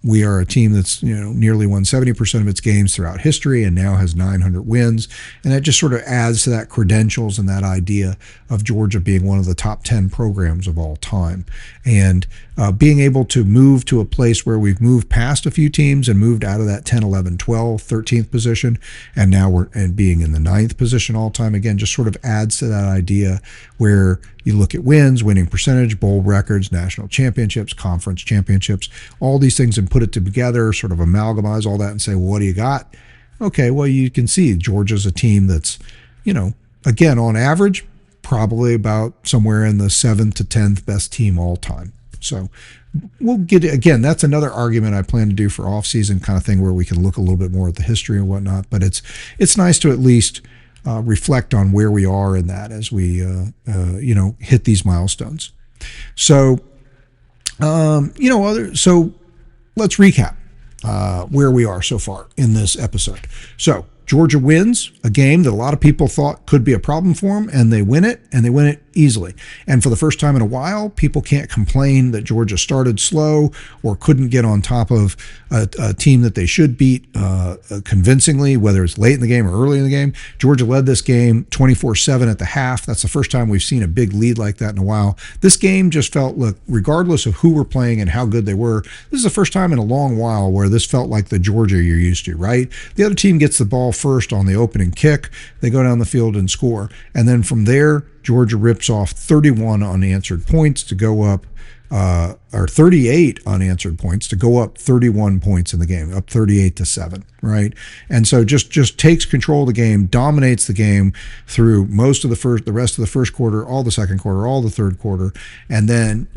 We are a team that's nearly won 70% of its games throughout history and now has 900 wins, and that just sort of adds to that credentials and that idea of Georgia being one of the top 10 programs of all time. And being able to move to a place where we've moved past a few teams and moved out of that 10, 11, 12, 13th position, and now we're being in the 9th position all time again, just sort of adds to that idea where you look at wins, winning percentage, bowl records, national championships, conference championships, all these things, and put it together, sort of amalgamize all that and say, well, what do you got? Okay, well, you can see Georgia's a team that's, again, on average, probably about somewhere in the 7th to 10th best team all time. So we'll get it. Again, that's another argument I plan to do for off-season kind of thing where we can look a little bit more at the history and whatnot. But it's nice to at least reflect on where we are in that as we hit these milestones. So so let's recap where we are so far in this episode. So Georgia wins a game that a lot of people thought could be a problem for them, and they win it, and they win it easily. And for the first time in a while, people can't complain that Georgia started slow or couldn't get on top of a team that they should beat convincingly, whether it's late in the game or early in the game. Georgia led this game 24-7 at the half. That's the first time we've seen a big lead like that in a while. This game just felt, look, regardless of who we're playing and how good they were, this is the first time in a long while where this felt like the Georgia you're used to, right? The other team gets the ball first on the opening kick. They go down the field and score. And then from there, Georgia rips off 31 unanswered points to go up, or 38 unanswered points to go up 31 points in the game, up 38-7, right? And so just takes control of the game, dominates the game through the rest of the first quarter, all the second quarter, all the third quarter. And then,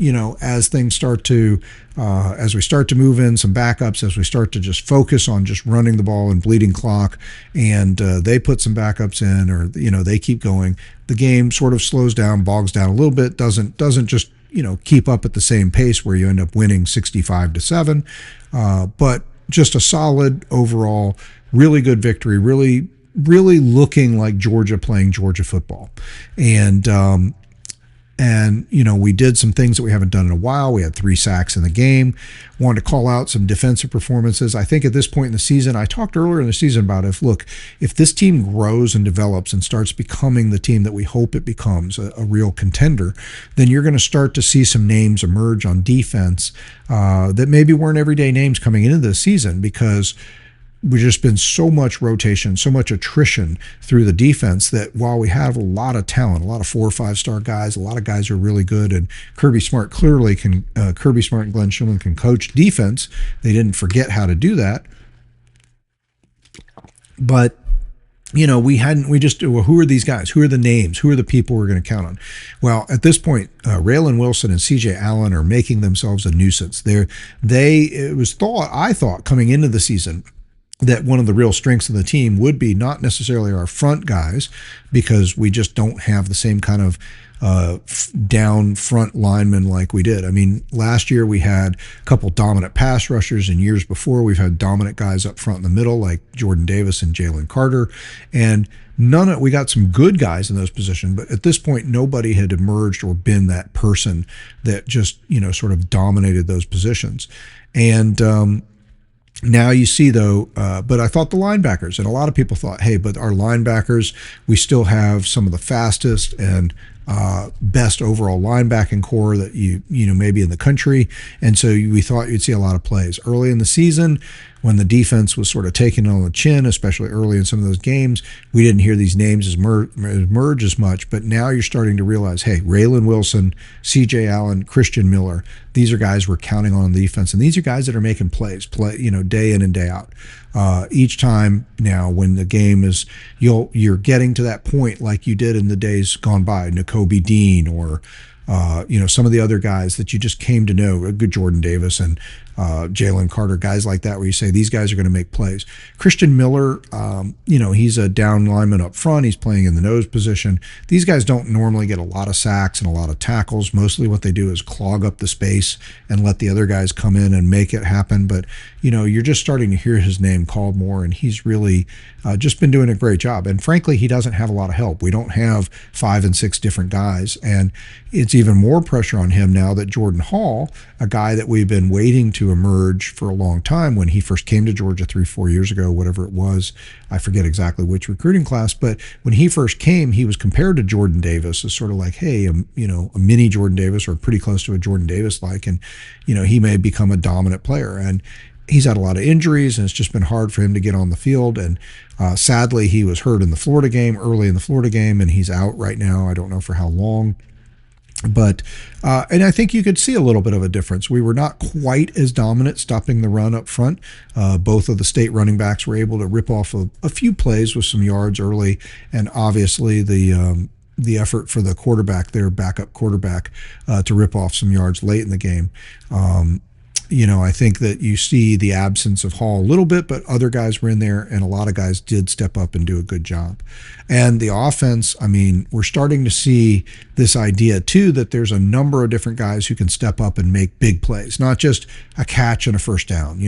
as things as we start to move in some backups, as we start to just focus on just running the ball and bleeding clock, and they put some backups in, or, they keep going, the game sort of slows down, bogs down a little bit, doesn't just keep up at the same pace where you end up winning 65-7, but just a solid overall, really good victory, really, really looking like Georgia playing Georgia football. And we did some things that we haven't done in a while. We had 3 sacks in the game. Wanted to call out some defensive performances. I think at this point in the season, I talked earlier in the season about if this team grows and develops and starts becoming the team that we hope it becomes, a real contender, then you're going to start to see some names emerge on defense that maybe weren't everyday names coming into this season, because we've just been so much rotation, so much attrition through the defense that while we have a lot of talent, a lot of 4 or 5-star guys, a lot of guys are really good, and Kirby Smart and Glenn Schulman can coach defense. They didn't forget how to do that. But we just, well, who are these guys? Who are the names? Who are the people we're going to count on? Well, at this point, Raylan Wilson and CJ Allen are making themselves a nuisance. It was I thought coming into the season that one of the real strengths of the team would be not necessarily our front guys, because we just don't have the same kind of down front linemen like we did. I mean, last year we had a couple dominant pass rushers, and years before we've had dominant guys up front in the middle like Jordan Davis and Jalen Carter, and we got some good guys in those positions, but at this point nobody had emerged or been that person that just sort of dominated those positions. And now you see, though, but I thought the linebackers, and a lot of people thought, hey, but our linebackers, we still have some of the fastest and best overall linebacking core that maybe in the country, and so we thought you'd see a lot of plays early in the season when the defense was sort of taking it on the chin, especially early in some of those games. We didn't hear these names emerge as much, but now you're starting to realize, hey, Raylan Wilson, CJ Allen, Christian Miller, these are guys we're counting on the defense, and these are guys that are making plays, day in and day out. Each time now when the game is, you're getting to that point like you did in the days gone by, Nakobe Dean or some of the other guys that you just came to know, a good Jordan Davis and Jalen Carter, guys like that, where you say these guys are going to make plays. Christian Miller, he's a down lineman up front. He's playing in the nose position. These guys don't normally get a lot of sacks and a lot of tackles. Mostly what they do is clog up the space and let the other guys come in and make it happen. But, you're just starting to hear his name called more, and he's really just been doing a great job. And frankly, he doesn't have a lot of help. We don't have 5 and 6 different guys, and it's even more pressure on him now that Jordan Hall, a guy that we've been waiting to emerge for a long time, when he first came to Georgia 3-4 years ago, whatever it was, I forget exactly which recruiting class, but when he first came, he was compared to Jordan Davis as sort of like, hey, a mini Jordan Davis, or pretty close to a Jordan Davis like, and he may become a dominant player. And he's had a lot of injuries, and it's just been hard for him to get on the field. And sadly, he was hurt in the Florida game, early in the Florida game, and he's out right now. I don't know for how long. But and I think you could see a little bit of a difference. We were not quite as dominant stopping the run up front. Both of the state running backs were able to rip off a few plays with some yards early, and obviously the effort for the quarterback, their backup quarterback, to rip off some yards late in the game. I think that you see the absence of Hall a little bit, but other guys were in there, and a lot of guys did step up and do a good job. And the offense, I mean, we're starting to see this idea too, that there's a number of different guys who can step up and make big plays, not just a catch and a first down.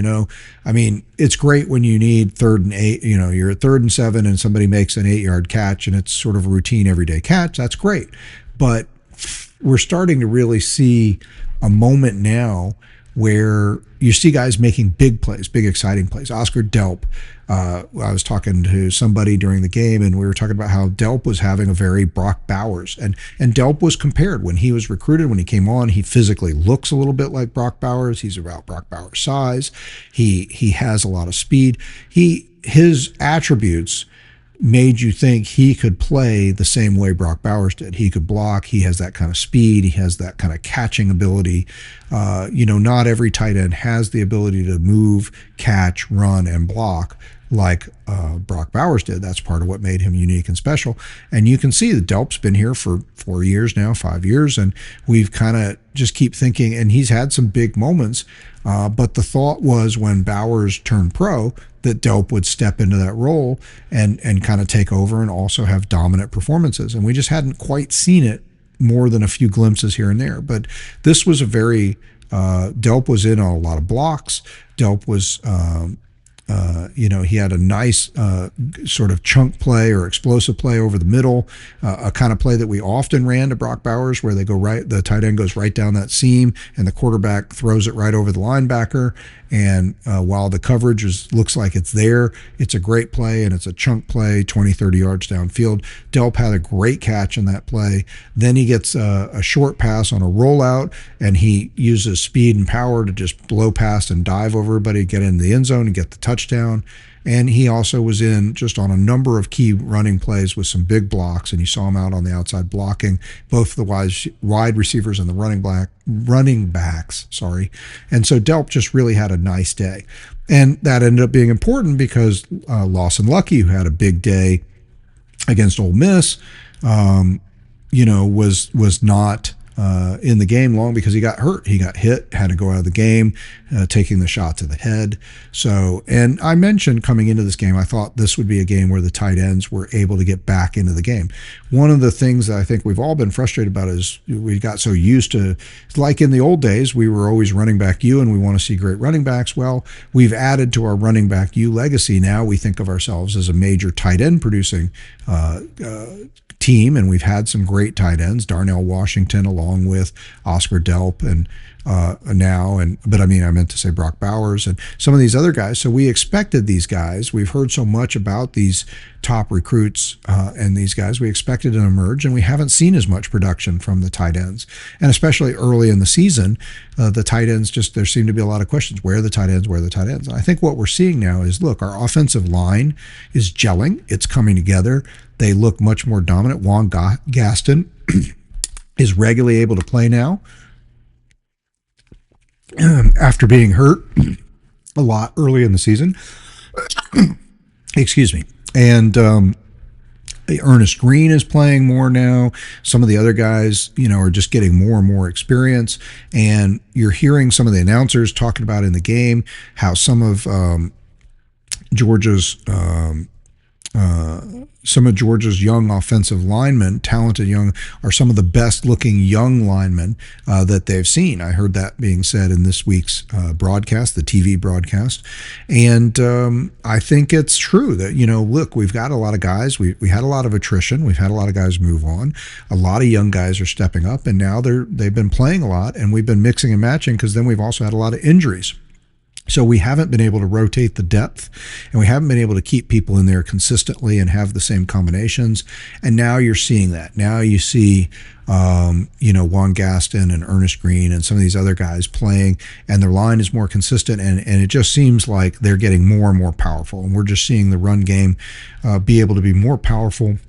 I mean, it's great when you need 3rd and 8, you're at 3rd and 7 and somebody makes an 8-yard catch and it's sort of a routine everyday catch. That's great. But we're starting to really see a moment now where you see guys making big plays, big exciting plays. Oscar Delp, I was talking to somebody during the game, and we were talking about how Delp was having a very Brock Bowers, and Delp was compared when he was recruited. When he came on, he physically looks a little bit like Brock Bowers. He's about Brock Bowers' size. He has a lot of speed. His attributes made you think he could play the same way Brock Bowers did. He could block. He has that kind of speed. He has that kind of catching ability. Not every tight end has the ability to move, catch, run, and block like Brock Bowers did. That's part of what made him unique and special. And you can see that Delp's been here for 4 years now, 5 years, and we've kind of just keep thinking, and he's had some big moments, but the thought was when Bowers turned pro that Delp would step into that role and kind of take over and also have dominant performances. And we just hadn't quite seen it, more than a few glimpses here and there. But this was a very, Delp was in on a lot of blocks. Delp was, he had a nice sort of chunk play or explosive play over the middle, a kind of play that we often ran to Brock Bowers, where the tight end goes right down that seam and the quarterback throws it right over the linebacker. And while the coverage looks like it's there, it's a great play, and it's a chunk play, 20, 30 yards downfield. Delp had a great catch in that play. Then he gets a short pass on a rollout, and he uses speed and power to just blow past and dive over everybody, get in the end zone and get the touchdown. And he also was in just on a number of key running plays with some big blocks, and you saw him out on the outside blocking both the wide receivers and the running backs. And so Delp just really had a nice day. And that ended up being important because Lawson Lucky, who had a big day against Ole Miss, was not in the game long because he got hurt. He got hit, had to go out of the game, taking the shot to the head. So, and I mentioned coming into this game, I thought this would be a game where the tight ends were able to get back into the game. One of the things that I think we've all been frustrated about is we got so used to, like in the old days, we were always running back U and we want to see great running backs. Well, we've added to our running back U legacy. Now we think of ourselves as a major tight end producing team, and we've had some great tight ends, Darnell Washington along with Oscar Delp and but I meant to say Brock Bowers and some of these other guys. So we expected these guys. We've heard so much about these top recruits and these guys. We expected to emerge, and we haven't seen as much production from the tight ends. And especially early in the season, the tight ends, there seem to be a lot of questions. Where are the tight ends? Where are the tight ends? And I think what we're seeing now is, look, our offensive line is gelling. It's coming together. They look much more dominant. Juan Gaston is regularly able to play now after being hurt a lot early in the season. Excuse me. And Ernest Green is playing more now. Some of the other guys, are just getting more and more experience. And you're hearing some of the announcers talking about in the game how some of Georgia's young offensive linemen, talented young, are some of the best looking young linemen that they've seen. I heard that being said in this week's broadcast, the TV broadcast. And I think it's true that, look, we've got a lot of guys. We had a lot of attrition. We've had a lot of guys move on. A lot of young guys are stepping up, and now they've been playing a lot, and we've been mixing and matching because then we've also had a lot of injuries. So we haven't been able to rotate the depth, and we haven't been able to keep people in there consistently and have the same combinations. And now you're seeing that. Now you see, Juan Gaston and Ernest Green and some of these other guys playing, and their line is more consistent, and it just seems like they're getting more and more powerful. And we're just seeing the run game be able to be more powerful,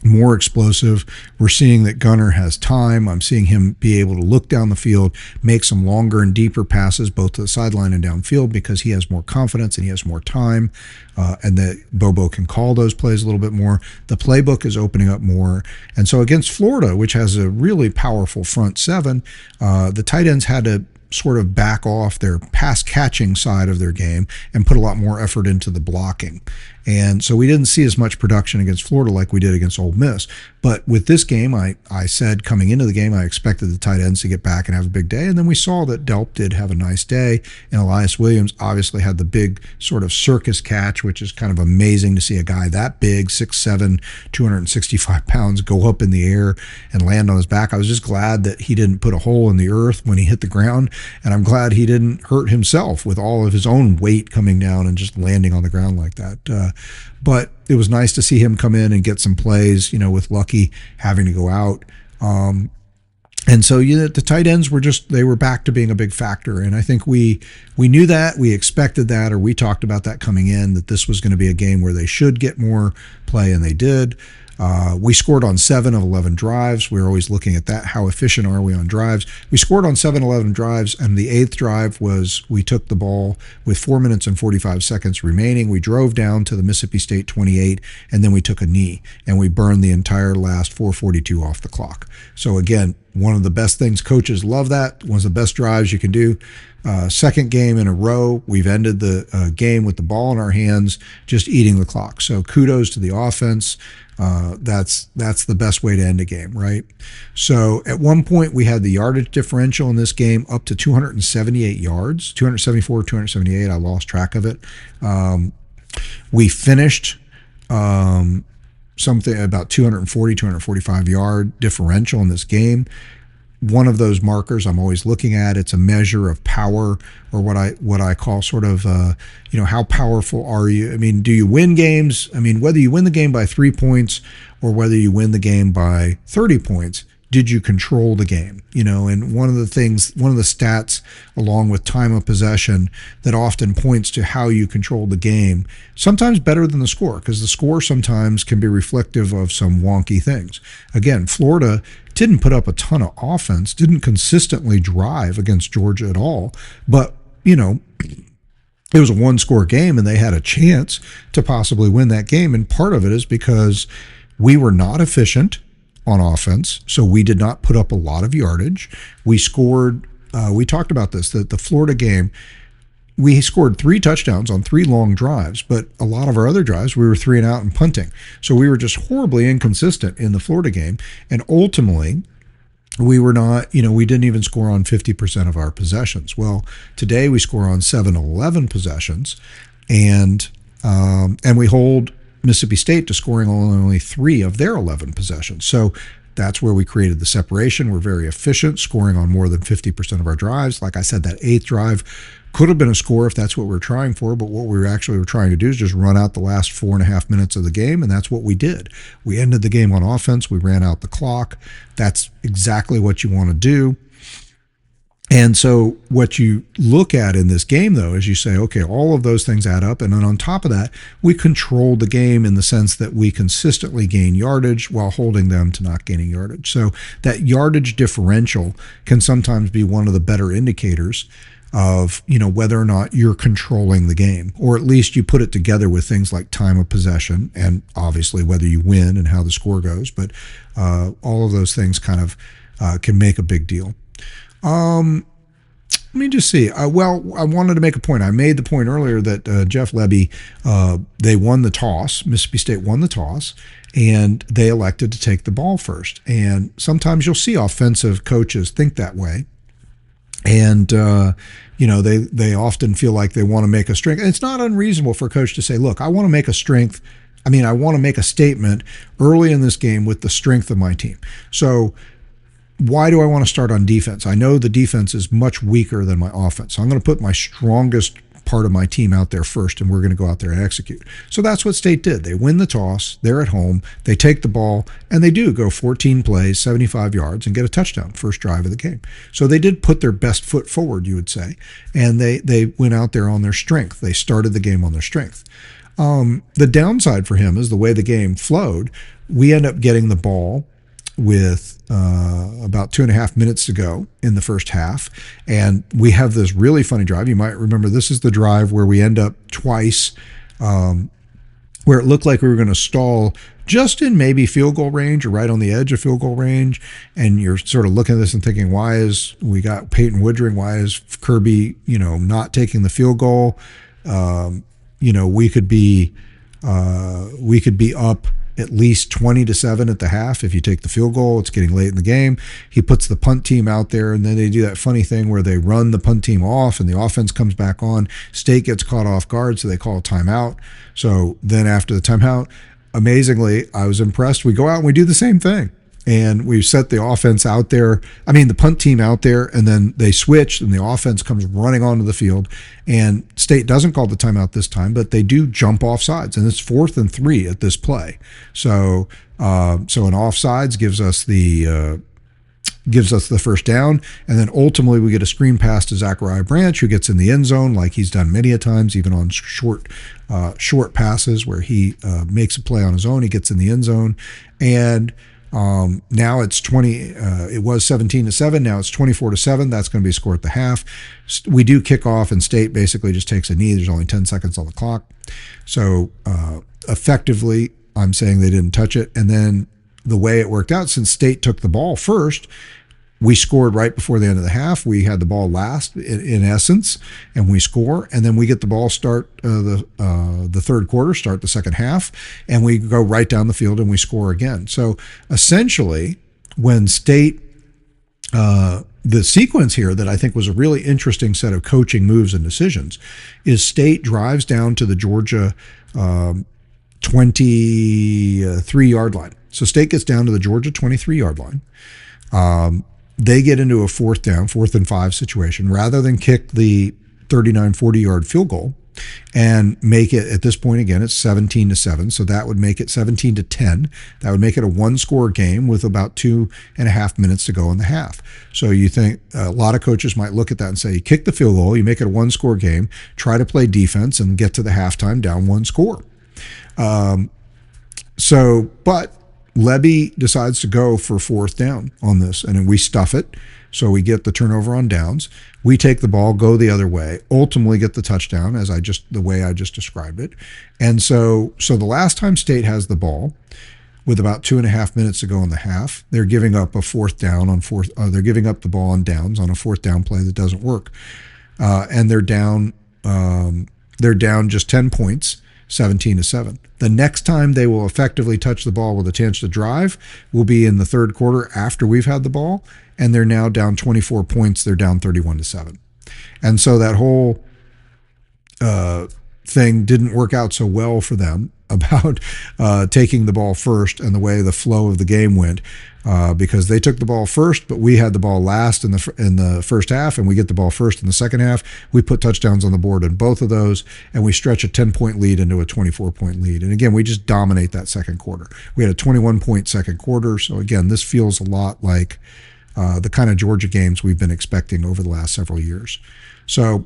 more explosive. We're seeing that Gunner has time. I'm seeing him be able to look down the field, make some longer and deeper passes, both to the sideline and downfield, because he has more confidence and he has more time, and that Bobo can call those plays a little bit more. The playbook is opening up more. And so against Florida, which has a really powerful front seven, the tight ends had to sort of back off their pass catching side of their game and put a lot more effort into the blocking. And so we didn't see as much production against Florida like we did against Ole Miss. But with this game, I said coming into the game, I expected the tight ends to get back and have a big day. And then we saw that Delp did have a nice day. And Elias Williams obviously had the big sort of circus catch, which is kind of amazing to see a guy that big, 6'7", 265 pounds, go up in the air and land on his back. I was just glad that he didn't put a hole in the earth when he hit the ground. And I'm glad he didn't hurt himself with all of his own weight coming down and just landing on the ground like that. But it was nice to see him come in and get some plays, with Lucky having to go out. And so the tight ends they were back to being a big factor. And I think we knew that, we expected that, or we talked about that coming in, that this was going to be a game where they should get more play, and they did. We scored on 7 of 11 drives. We were always looking at that. How efficient are we on drives? We scored on 7-11 drives, and the 8th drive was we took the ball with 4 minutes and 45 seconds remaining. We drove down to the Mississippi State 28, and then we took a knee, and we burned the entire last 4:42 off the clock. So again, one of the best things, coaches love that. One of the best drives you can do. Second game in a row, we've ended the game with the ball in our hands, just eating the clock. So kudos to the offense. That's the best way to end a game, right? So at one point we had the yardage differential in this game up to 278 yards, 274, 278. I lost track of it. We finished something about 240, 245 yard differential in this game. One of those markers I'm always looking at. It's a measure of power, or what I call sort of, how powerful are you? I mean, do you win games? I mean, whether you win the game by 3 points or whether you win the game by 30 points, did you control the game? And one of the stats, along with time of possession, that often points to how you control the game, sometimes better than the score, because the score sometimes can be reflective of some wonky things. Again, Florida didn't put up a ton of offense, didn't consistently drive against Georgia at all, but, it was a one-score game, and they had a chance to possibly win that game, and part of it is because We were not efficient on offense, so we did not put up a lot of yardage. We scored, we talked about this, that the Florida game, we scored 3 touchdowns on 3 long drives, but a lot of our other drives, we were 3 and out and punting. So we were just horribly inconsistent in the Florida game. And ultimately, we were not, we didn't even score on 50% of our possessions. Well, today we score on 7 of 11 possessions, and we hold Mississippi State to scoring only 3 of their 11 possessions. So that's where we created the separation. We're very efficient, scoring on more than 50% of our drives. Like I said, that 8th drive could have been a score if that's what we're trying for, but what we were actually trying to do is just run out the last 4.5 minutes of the game, and that's what we did. We ended the game on offense. We ran out the clock. That's exactly what you want to do. And so what you look at in this game, though, is you say, okay, all of those things add up. And then on top of that, we controlled the game in the sense that we consistently gain yardage while holding them to not gaining yardage. So that yardage differential can sometimes be one of the better indicators of, whether or not you're controlling the game, or at least you put it together with things like time of possession and obviously whether you win and how the score goes. But all of those things kind of can make a big deal. Let me just see. I wanted to make a point. I made the point earlier that Jeff Lebby, they won the toss. Mississippi State won the toss, and they elected to take the ball first. And sometimes you'll see offensive coaches think that way. And, they often feel like they want to make a strength. And it's not unreasonable for a coach to say, look, I want to make a strength. I want to make a statement early in this game with the strength of my team. So why do I want to start on defense? I know the defense is much weaker than my offense. So I'm going to put my strongest part of my team out there first, and we're going to go out there and execute. So that's what State did. They win the toss. They're at home. They take the ball, and they do go 14 plays, 75 yards, and get a touchdown, first drive of the game. So they did put their best foot forward, you would say, and they went out there on their strength. They started the game on their strength. The downside for him is the way the game flowed. We end up getting the ball with about 2.5 minutes to go in the first half. And we have this really funny drive. You might remember this is the drive where we end up twice, where it looked like we were going to stall just in maybe field goal range or right on the edge of field goal range. And you're sort of looking at this and thinking, we got Peyton Woodring, why is Kirby, not taking the field goal? We could be up at least 20-7 at the half. If you take the field goal, it's getting late in the game. He puts the punt team out there, and then they do that funny thing where they run the punt team off and the offense comes back on. State gets caught off guard, so they call a timeout. So then after the timeout, amazingly, I was impressed. We go out and we do the same thing. And we set the offense out there, the punt team out there, and then they switch, and the offense comes running onto the field. And State doesn't call the timeout this time, but they do jump off sides, and it's 4th and 3 at this play. So an offsides gives us the first down, and then ultimately we get a screen pass to Zachariah Branch, who gets in the end zone like he's done many a times, even on short passes where he makes a play on his own. He gets in the end zone, and now it's 20. It was 17-7. Now it's 24-7. That's going to be a score at the half. We do kick off, and State basically just takes a knee. There's only 10 seconds on the clock. So effectively, I'm saying they didn't touch it. And then the way it worked out, since State took the ball first, we scored right before the end of the half. We had the ball last, in essence, and we score. And then we get the ball start the third quarter, start the second half, and we go right down the field and we score again. So essentially, when State, the sequence here that I think was a really interesting set of coaching moves and decisions is State drives down to the Georgia 23-yard line. So State gets down to the Georgia 23-yard line. They get into a 4th and 5 situation rather than kick the 40-yard field goal and make it, at this point, again, it's 17-7. So that would make it 17-10. That would make it a 1-score game with about 2.5 minutes to go in the half. So you think a lot of coaches might look at that and say, you kick the field goal, you make it a 1-score game, try to play defense and get to the halftime down 1 score. But Lebby decides to go for 4th down on this, and then we stuff it. So we get the turnover on downs. We take the ball, go the other way, ultimately get the touchdown the way I just described it. And so the last time State has the ball, with about 2.5 minutes to go in the half. They're giving up a fourth down on fourth. They're giving up the ball on downs on a fourth down play that doesn't work, and they're down. They're down just 10 points, 17-7. The next time they will effectively touch the ball with a chance to drive will be in the third quarter after we've had the ball, and they're now down 24 points. They're down 31-7, and so that whole thing didn't work out so well for them about taking the ball first and the way the flow of the game went, because they took the ball first, but we had the ball last in the first half, and we get the ball first in the second half. We put touchdowns on the board in both of those, and we stretch a 10-point lead into a 24-point lead. And again, we just dominate that second quarter. We had a 21-point second quarter. So again, this feels a lot like the kind of Georgia games we've been expecting over the last several years. So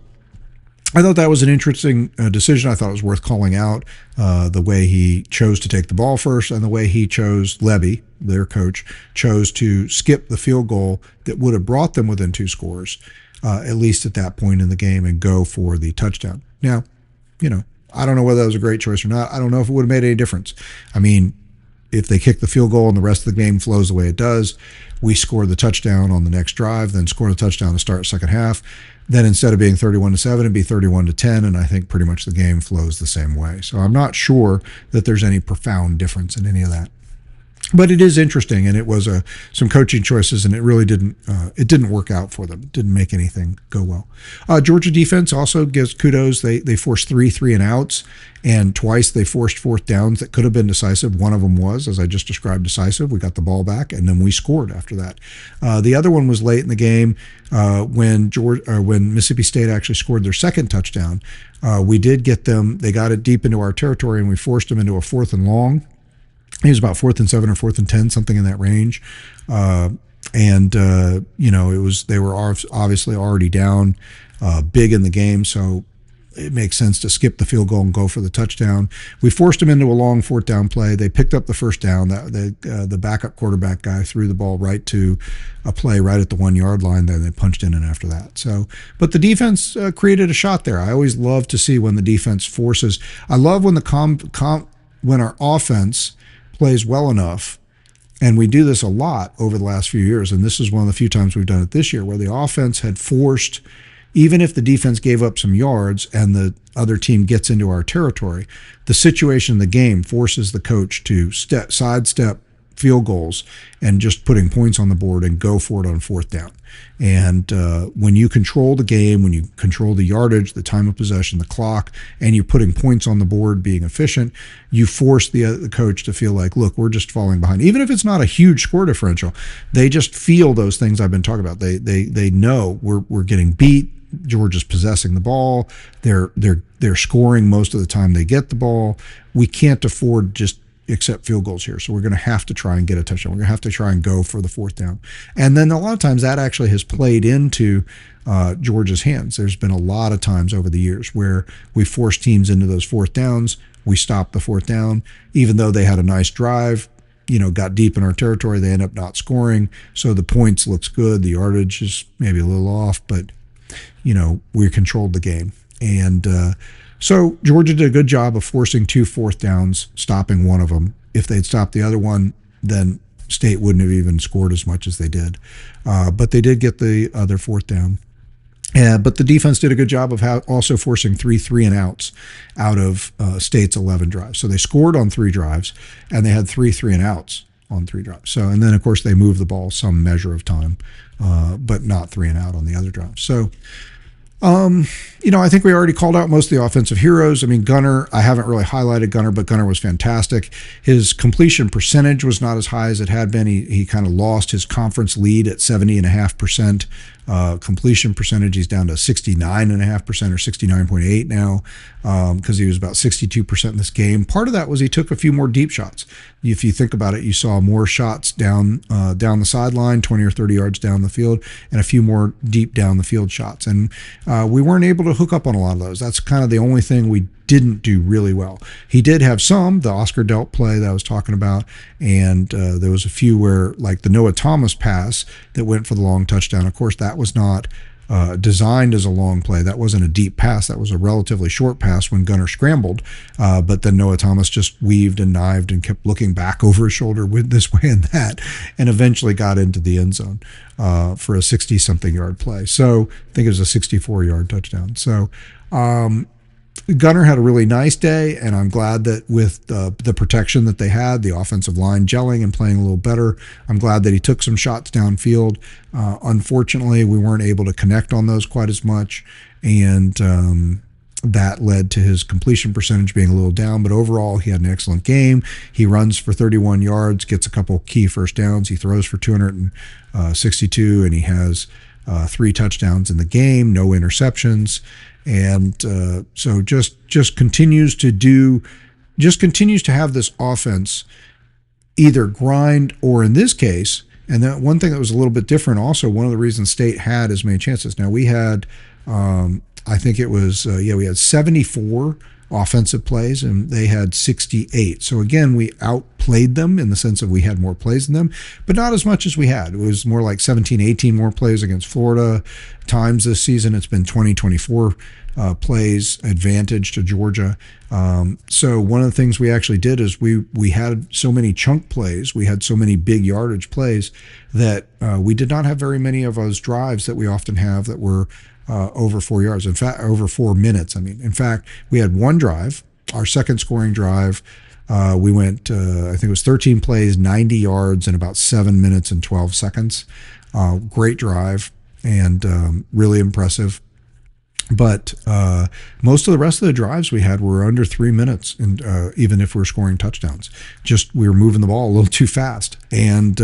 I thought that was an interesting decision. I thought it was worth calling out, the way he chose to take the ball first and the way he chose, Levy, their coach, chose to skip the field goal that would have brought them within 2 scores, at least at that point in the game, and go for the touchdown. Now, I don't know whether that was a great choice or not. I don't know if it would have made any difference. I mean, if they kick the field goal and the rest of the game flows the way it does, we score the touchdown on the next drive, then score the touchdown to start second half. Then instead of being 31-7, it'd be 31-10, and I think pretty much the game flows the same way. So I'm not sure that there's any profound difference in any of that. But it is interesting, and it was some coaching choices, and it really didn't work out for them. It didn't make anything go well. Georgia defense also gives kudos. They forced 3 3-and-outs, and twice they forced fourth downs that could have been decisive. One of them was, as I just described, decisive. We got the ball back, and then we scored after that. The other one was late in the game when Mississippi State actually scored their second touchdown. We did get them. They got it deep into our territory, and we forced them into a 4th and long. It was about 4th and 7 or 4th and 10, something in that range. They were obviously already down big in the game, so it makes sense to skip the field goal and go for the touchdown. We forced them into a long 4th down play. They picked up the first down. The backup quarterback guy threw the ball right to a play right at the 1-yard line. Then they punched in after that. So, but the defense created a shot there. I always love to see when the defense forces. I love when when our offense plays well enough, and we do this a lot over the last few years, and this is one of the few times we've done it this year, where the offense had forced, even if the defense gave up some yards and the other team gets into our territory, the situation in the game forces the coach to sidestep field goals and just putting points on the board and go for it on 4th down. And when you control the game, when you control the yardage, the time of possession, the clock, and you're putting points on the board, being efficient, you force the coach to feel like, look, we're just falling behind. Even if it's not a huge score differential, they just feel those things I've been talking about. They know we're getting beat. Georgia's possessing the ball. They're scoring most of the time they get the ball. We can't afford just accept field goals here. So we're going to have to try and get a touchdown. We're going to have to try and go for the 4th down. And then a lot of times that actually has played into Georgia's hands. There's been a lot of times over the years where we force teams into those 4th downs. We stop the 4th down, even though they had a nice drive, got deep in our territory, they end up not scoring. So the points looks good. The yardage is maybe a little off, but we controlled the game. And so Georgia did a good job of forcing 2 4th downs, stopping one of them. If they'd stopped the other one, then State wouldn't have even scored as much as they did. But they did get the other 4th down. But the defense did a good job of also forcing 3 3-and-outs out of State's 11 drives. So they scored on 3 drives, and they had 3 3-and-outs on 3 drives. So, and then of course they moved the ball some measure of time, but not 3-and-out on the other drives. So, I think we already called out most of the offensive heroes. I mean, Gunner, I haven't really highlighted Gunner, but Gunner was fantastic. His completion percentage was not as high as it had been. He kind of lost his conference lead at 70.5%. Completion percentage, he's down to 69.5% or 69.8 now, because he was about 62% in this game. Part of that was he took a few more deep shots. If you think about it, you saw more shots down the sideline, 20 or 30 yards down the field, and a few more deep down the field shots. And we weren't able to hook up on a lot of those. That's kind of the only thing we didn't do really well. He did have some, the Oscar Delp play that I was talking about, and there was a few where, like the Noah Thomas pass that went for the long touchdown. Of course, that was not designed as a long play. That wasn't a deep pass. That was a relatively short pass when Gunner scrambled. But then Noah Thomas just weaved and knived and kept looking back over his shoulder with this way and that, and eventually got into the end zone for a 60-something yard play. So I think it was a 64-yard touchdown. So Gunner had a really nice day, and I'm glad that with the protection that they had, the offensive line gelling and playing a little better, I'm glad that he took some shots downfield. Unfortunately, we weren't able to connect on those quite as much, and that led to his completion percentage being a little down. But overall, he had an excellent game. He runs for 31 yards, gets a couple key first downs. He throws for 262, and he has 3 touchdowns in the game, no interceptions. And so just continues to have this offense either grind or, in this case, and that one thing that was a little bit different also, one of the reasons State had as many chances. Now we had, I think it was, we had 74 offensive plays and they had 68. So again, we outplayed them in the sense of we had more plays than them, but not as much as we had. It was more like 17, 18 more plays against Florida times this season. It's been 20, 24 plays advantage to Georgia. So one of the things we actually did is we had so many chunk plays, we had so many big yardage plays that we did not have very many of those drives that we often have that were over 4 yards. In fact, over 4 minutes. I mean, in fact, we had one drive, our second scoring drive. We went, I think it was 13 plays, 90 yards in about 7 minutes and 12 seconds. Great drive and really impressive. But most of the rest of the drives we had were under 3 minutes, and even if we're scoring touchdowns, just we were moving the ball a little too fast. And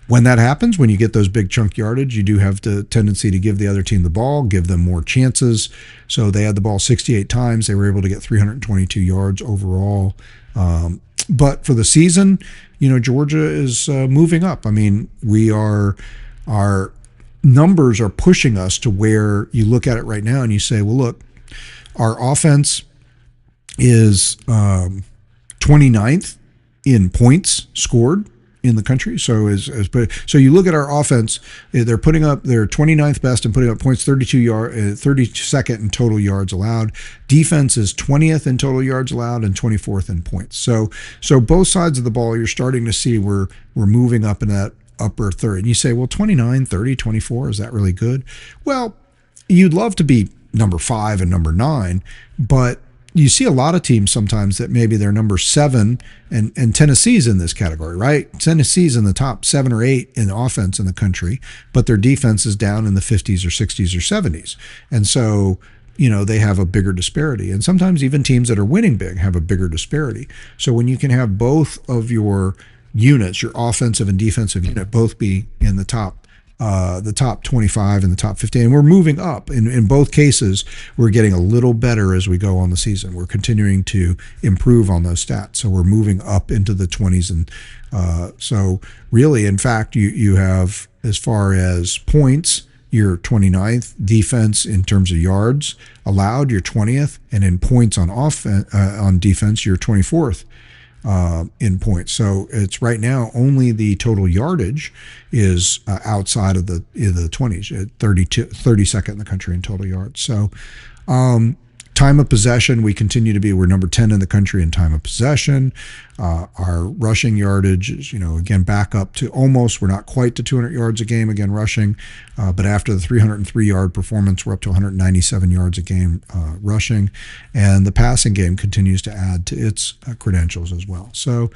when that happens, when you get those big chunk yardage, you do have the tendency to give the other team the ball, give them more chances. So they had the ball 68 times. They were able to get 322 yards overall. But for the season, Georgia is moving up. I mean, our numbers are pushing us to where you look at it right now and you say, well, look, our offense is 29th in points scored in the country. So so you look at our offense, they're 29th best and putting up points, 32nd in total yards allowed. Defense is 20th in total yards allowed and 24th in points. So both sides of the ball, you're starting to see we're moving up in that upper third. And you say, well, 29, 30, 24, is that really good? Well, you'd love to be number 5 and number 9, but you see a lot of teams sometimes that maybe they're number 7, and Tennessee's in this category, right? Tennessee's in the top 7 or 8 in offense in the country, but their defense is down in the 50s or 60s or 70s. And so, they have a bigger disparity. And sometimes even teams that are winning big have a bigger disparity. So when you can have both of your units, your offensive and defensive unit, both be in the top 25 and the top 15, and we're moving up. In both cases, we're getting a little better as we go on the season. We're continuing to improve on those stats, so we're moving up into the 20s. And so really, in fact, you have, as far as points, you're 29th, defense in terms of yards allowed, you're 20th, and in points on defense, you're 24th. In points. So it's right now only the total yardage is outside of the 20s, 32nd in the country in total yards. So time of possession, we're number 10 in the country in time of possession. Our rushing yardage is, again, back up to almost, we're not quite to 200 yards a game, again, rushing. But after the 303-yard performance, we're up to 197 yards a game rushing. And the passing game continues to add to its credentials as well. So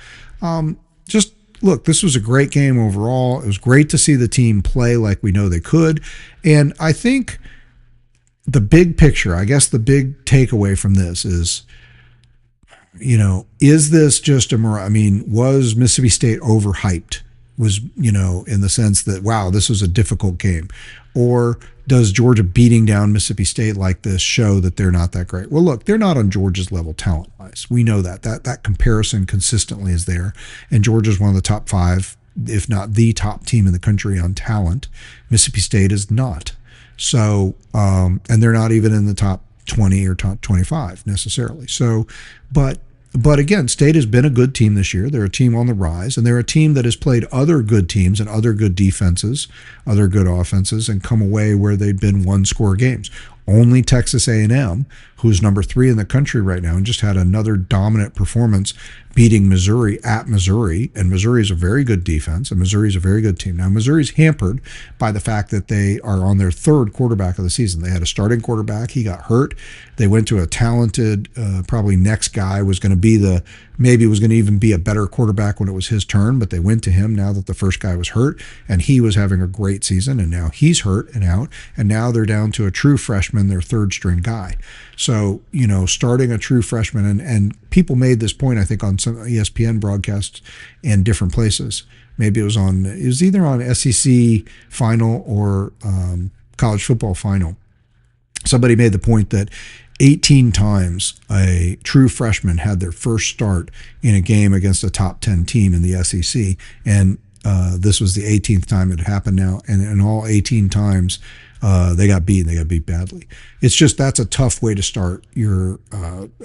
just look, this was a great game overall. It was great to see the team play like we know they could. And I think the big picture, I guess the big takeaway from this is, is this just was Mississippi State overhyped? Was, in the sense that, wow, this was a difficult game? Or does Georgia beating down Mississippi State like this show that they're not that great? Well, look, they're not on Georgia's level talent-wise. We know that comparison consistently is there. And Georgia's one of the top 5, if not the top team in the country on talent. Mississippi State is not. So, and they're not even in the top 20 or top 25 necessarily. So, but But again, State has been a good team this year. They're a team on the rise, and they're a team that has played other good teams and other good defenses, other good offenses, and come away where they've been one-score games. Only Texas A&M, who's number 3 in the country right now, and just had another dominant performance beating Missouri at Missouri. And Missouri is a very good defense, and Missouri is a very good team. Now, Missouri's hampered by the fact that they are on their 3rd quarterback of the season. They had a starting quarterback. He got hurt. They went to a talented, probably next guy was going to be maybe was going to even be a better quarterback when it was his turn, but they went to him now that the first guy was hurt, and he was having a great season, and now he's hurt and out, and now they're down to a true freshman, their 3rd string guy. So, starting a true freshman, and people made this point, I think, on some ESPN broadcasts and different places. Maybe it was either on SEC final or college football final. Somebody made the point that 18 times a true freshman had their first start in a game against a top 10 team in the SEC, and this was the 18th time it happened now, and in all 18 times they got beat, and they got beat badly. It's just, that's a tough way to start your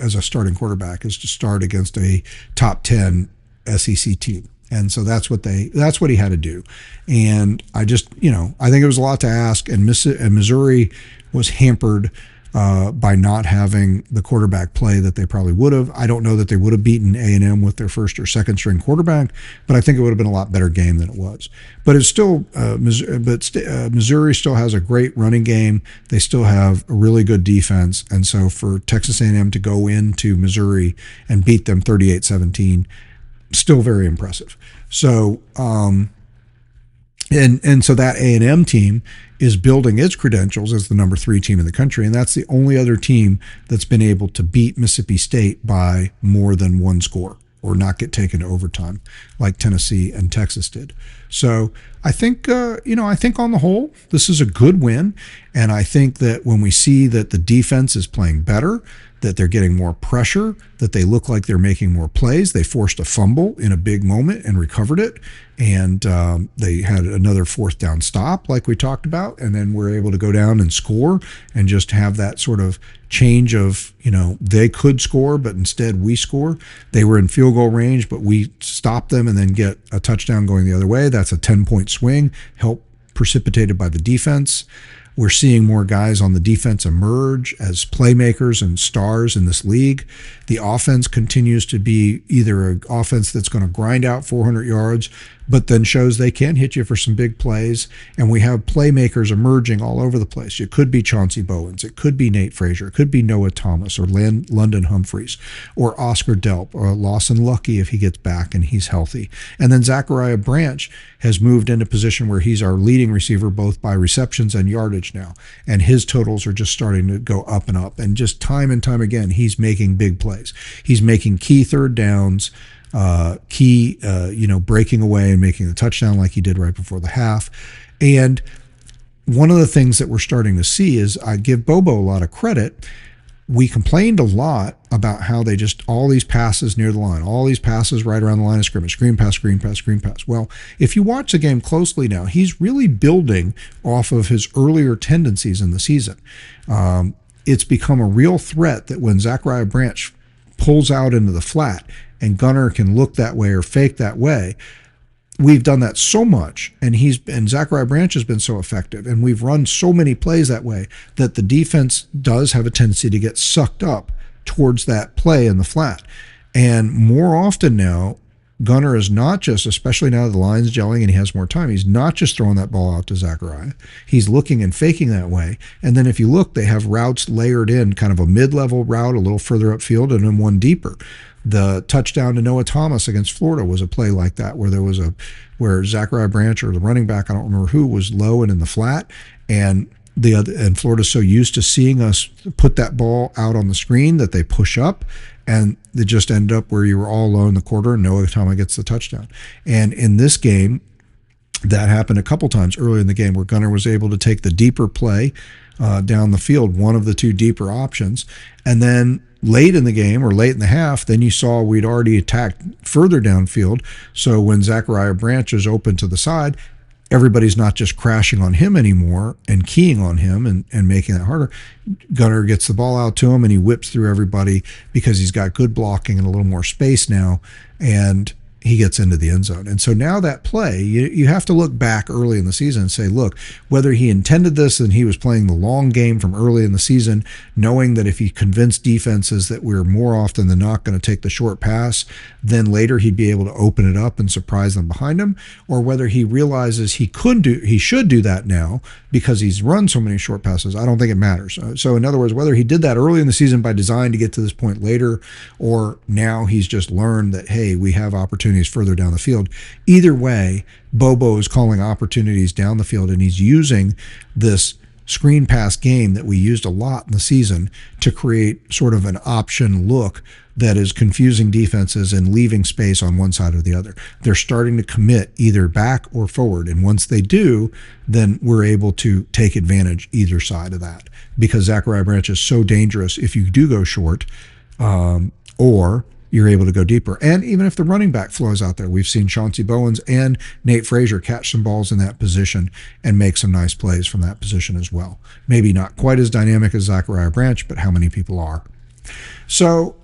as a starting quarterback, is to start against a top 10 SEC team. And so that's what he had to do. And I just, I think it was a lot to ask, and Missouri was hampered by not having the quarterback play that they probably would have. I don't know that they would have beaten A&M with their 1st or 2nd string quarterback, but I think it would have been a lot better game than it was. But it's still, Missouri still has a great running game. They still have a really good defense, and so for Texas A&M to go into Missouri and beat them 38-17, still very impressive. So, and so that A&M team is building its credentials as the number 3 team in the country, and that's the only other team that's been able to beat Mississippi State by more than 1 score or not get taken to overtime like Tennessee and Texas did. So I think, I think on the whole, this is a good win, and I think that when we see that the defense is playing better, that they're getting more pressure, that they look like they're making more plays. They forced a fumble in a big moment and recovered it, and they had another 4th down stop like we talked about, and then we're able to go down and score and just have that sort of change of, they could score, but instead we score. They were in field goal range, but we stopped them and then get a touchdown going the other way. That's a 10-point swing, help precipitated by the defense. We're seeing more guys on the defense emerge as playmakers and stars in this league. The offense continues to be either an offense that's going to grind out 400 yards, but then shows they can hit you for some big plays. And we have playmakers emerging all over the place. It could be Chauncey Bowens. It could be Nate Frazier. It could be Noah Thomas or London Humphreys or Oscar Delp or Lawson Lucky if he gets back and he's healthy. And then Zachariah Branch has moved into position where he's our leading receiver both by receptions and yardage now. And his totals are just starting to go up and up. And just time and time again, he's making big plays. He's making key 3rd downs, breaking away and making the touchdown like he did right before the half. And one of the things that we're starting to see is, I give Bobo a lot of credit. We complained a lot about how they just, all these passes near the line, all these passes right around the line of scrimmage, screen pass, screen pass, screen pass. Well, if you watch the game closely now, he's really building off of his earlier tendencies in the season. It's become a real threat that when Zachariah Branch pulls out into the flat and Gunner can look that way or fake that way, we've done that so much, and Zachariah Branch has been so effective, and we've run so many plays that way that the defense does have a tendency to get sucked up towards that play in the flat. And more often now, Gunner is not just, especially now the line's gelling and he has more time, he's not just throwing that ball out to Zachariah. He's looking and faking that way. And then if you look, they have routes layered in, kind of a mid-level route, a little further upfield, and then one deeper. The touchdown to Noah Thomas against Florida was a play like that, where Zachariah Branch, or the running back, I don't remember who, was low and in the flat, and Florida's so used to seeing us put that ball out on the screen that they push up, and they just end up where you were all low in the quarter and Noah Thomas gets the touchdown. And in this game, that happened a couple times early in the game where Gunner was able to take the deeper play down the field, one of the 2 deeper options, and then late in the game or late in the half, then you saw we'd already attacked further downfield. So when Zachariah Branch is open to the side, everybody's not just crashing on him anymore and keying on him and making that harder. Gunnar gets the ball out to him and he whips through everybody because he's got good blocking and a little more space now, and he gets into the end zone. And so now that play, you have to look back early in the season and say, look, whether he intended this and he was playing the long game from early in the season, knowing that if he convinced defenses that we're more often than not going to take the short pass, then later he'd be able to open it up and surprise them behind him, or whether he realizes he should do that now because he's run so many short passes. I don't think it matters. So in other words, whether he did that early in the season by design to get to this point later, or now he's just learned that, hey, we have opportunities further down the field. Either way, Bobo is calling opportunities down the field, and he's using this screen pass game that we used a lot in the season to create sort of an option look that is confusing defenses and leaving space on one side or the other. They're starting to commit either back or forward, and once they do, then we're able to take advantage either side of that, because Zachariah Branch is so dangerous if you do go short, or you're able to go deeper. And even if the running back flows out there, we've seen Chauncey Bowens and Nate Frazier catch some balls in that position and make some nice plays from that position as well. Maybe not quite as dynamic as Zachariah Branch, but how many people are? So,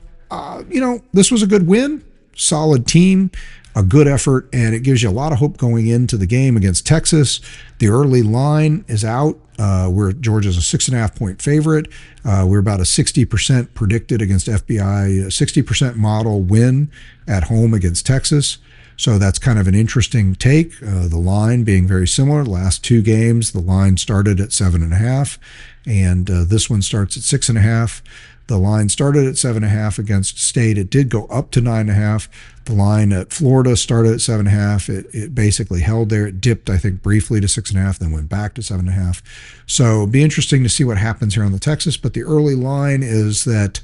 this was a good win, solid team, a good effort, and it gives you a lot of hope going into the game against Texas. The early line is out. Georgia's a 6.5 point favorite. We're about a 60% predicted against FBI, a 60% model win at home against Texas. So that's kind of an interesting take. The line being very similar. The last two games, the line started at 7.5, and this one starts at 6.5. The line started at 7.5 against State. It did go up to 9.5. The line at Florida started at 7.5. It basically held there. It dipped, I think, briefly to 6.5, then went back to 7.5. So it'll be interesting to see what happens here on the Texas. But the early line is that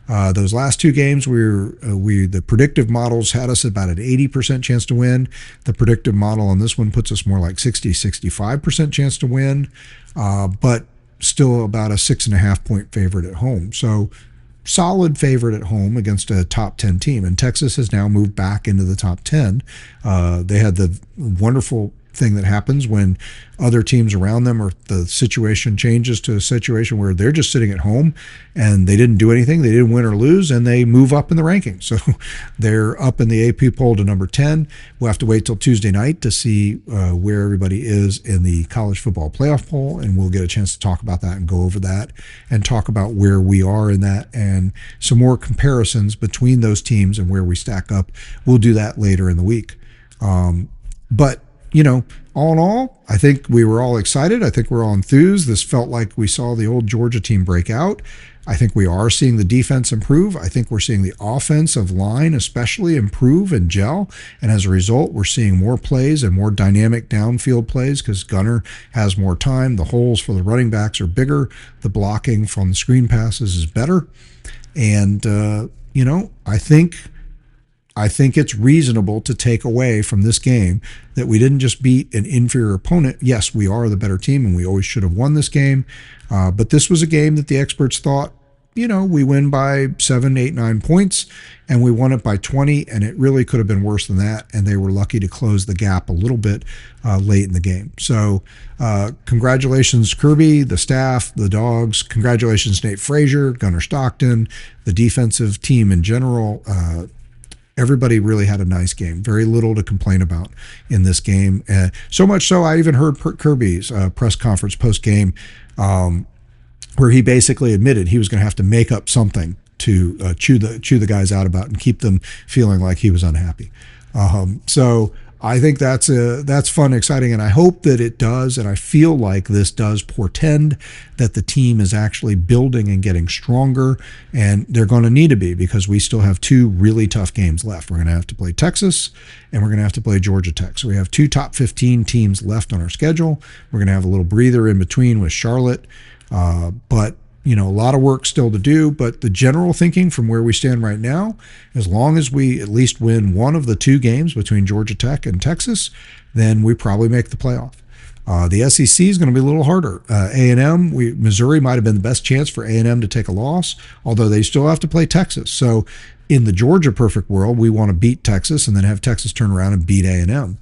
those last two games, the predictive models had us about an 80% chance to win. The predictive model on this one puts us more like 65% chance to win, but still about a 6.5 point favorite at home. So solid favorite at home against a top 10 team. And Texas has now moved back into the top 10. They had the wonderful thing that happens when other teams around them, or the situation changes to a situation where they're just sitting at home and they didn't do anything, they didn't win or lose, and they move up in the rankings. So they're up in the AP poll to number 10. We'll have to wait till Tuesday night to see where everybody is in the college football playoff poll, and we'll get a chance to talk about that and go over that and talk about where we are in that and some more comparisons between those teams and where we stack up. We'll do that later in the week. But all in all, I think we were all excited. I think we're all enthused. This felt like we saw the old Georgia team break out. I think we are seeing the defense improve. I think we're seeing the offensive line especially improve and gel. And as a result, we're seeing more plays and more dynamic downfield plays because Gunnar has more time. The holes for the running backs are bigger. The blocking from the screen passes is better. And, I think it's reasonable to take away from this game that we didn't just beat an inferior opponent. Yes, we are the better team, and we always should have won this game. But this was a game that the experts thought, we win by 7, 8, 9 points, and we won it by 20, and it really could have been worse than that, and they were lucky to close the gap a little bit late in the game. So congratulations, Kirby, the staff, the Dogs. Congratulations, Nate Frazier, Gunnar Stockton, the defensive team in general. Everybody really had a nice game. Very little to complain about in this game. So much so, I even heard Kirby's press conference post-game where he basically admitted he was going to have to make up something to chew the guys out about and keep them feeling like he was unhappy. So I think that's fun, exciting, and I hope that it does, and I feel like this does portend that the team is actually building and getting stronger, and they're going to need to be because we still have two really tough games left. We're going to have to play Texas, and we're going to have to play Georgia Tech. So we have two top 15 teams left on our schedule. We're going to have a little breather in between with Charlotte, but a lot of work still to do, but the general thinking from where we stand right now, as long as we at least win one of the two games between Georgia Tech and Texas, then we probably make the playoff. The SEC is going to be a little harder. A&M, Missouri might have been the best chance for A&M to take a loss, although they still have to play Texas. So in the Georgia perfect world, we want to beat Texas and then have Texas turn around and beat A&M.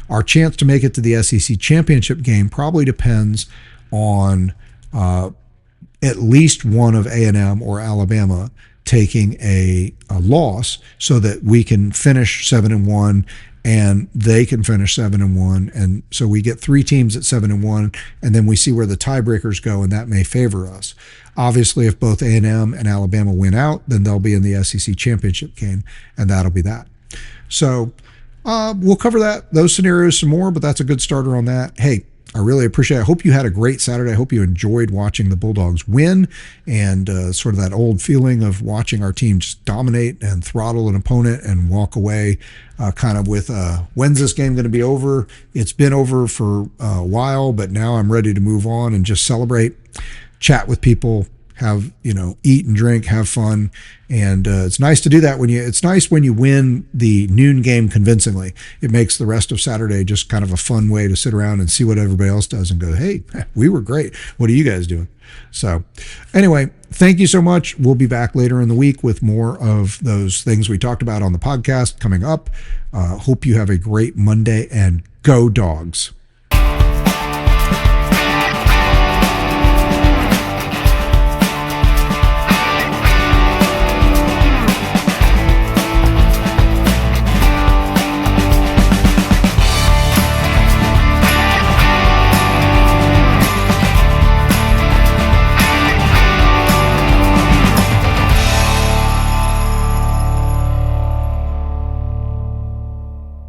Our chance to make it to the SEC championship game probably depends on at least one of A&M or Alabama taking a loss so that we can finish 7-1 and they can finish 7-1, and so we get 3 teams at 7-1, and then we see where the tiebreakers go, and that may favor us. Obviously, if both A&M and Alabama win out, then they'll be in the SEC championship game, and that'll be that. So we'll cover those scenarios some more, but that's a good starter on that. Hey, I really appreciate it. I hope you had a great Saturday. I hope you enjoyed watching the Bulldogs win and sort of that old feeling of watching our team just dominate and throttle an opponent and walk away kind of with, when's this game going to be over? It's been over for a while, but now I'm ready to move on and just celebrate, chat with people, have, eat and drink, have fun. And it's nice to do that it's nice when you win the noon game convincingly. It makes the rest of Saturday just kind of a fun way to sit around and see what everybody else does and go, hey, we were great. What are you guys doing? So anyway, thank you so much. We'll be back later in the week with more of those things we talked about on the podcast coming up. Hope you have a great Monday, and go Dogs.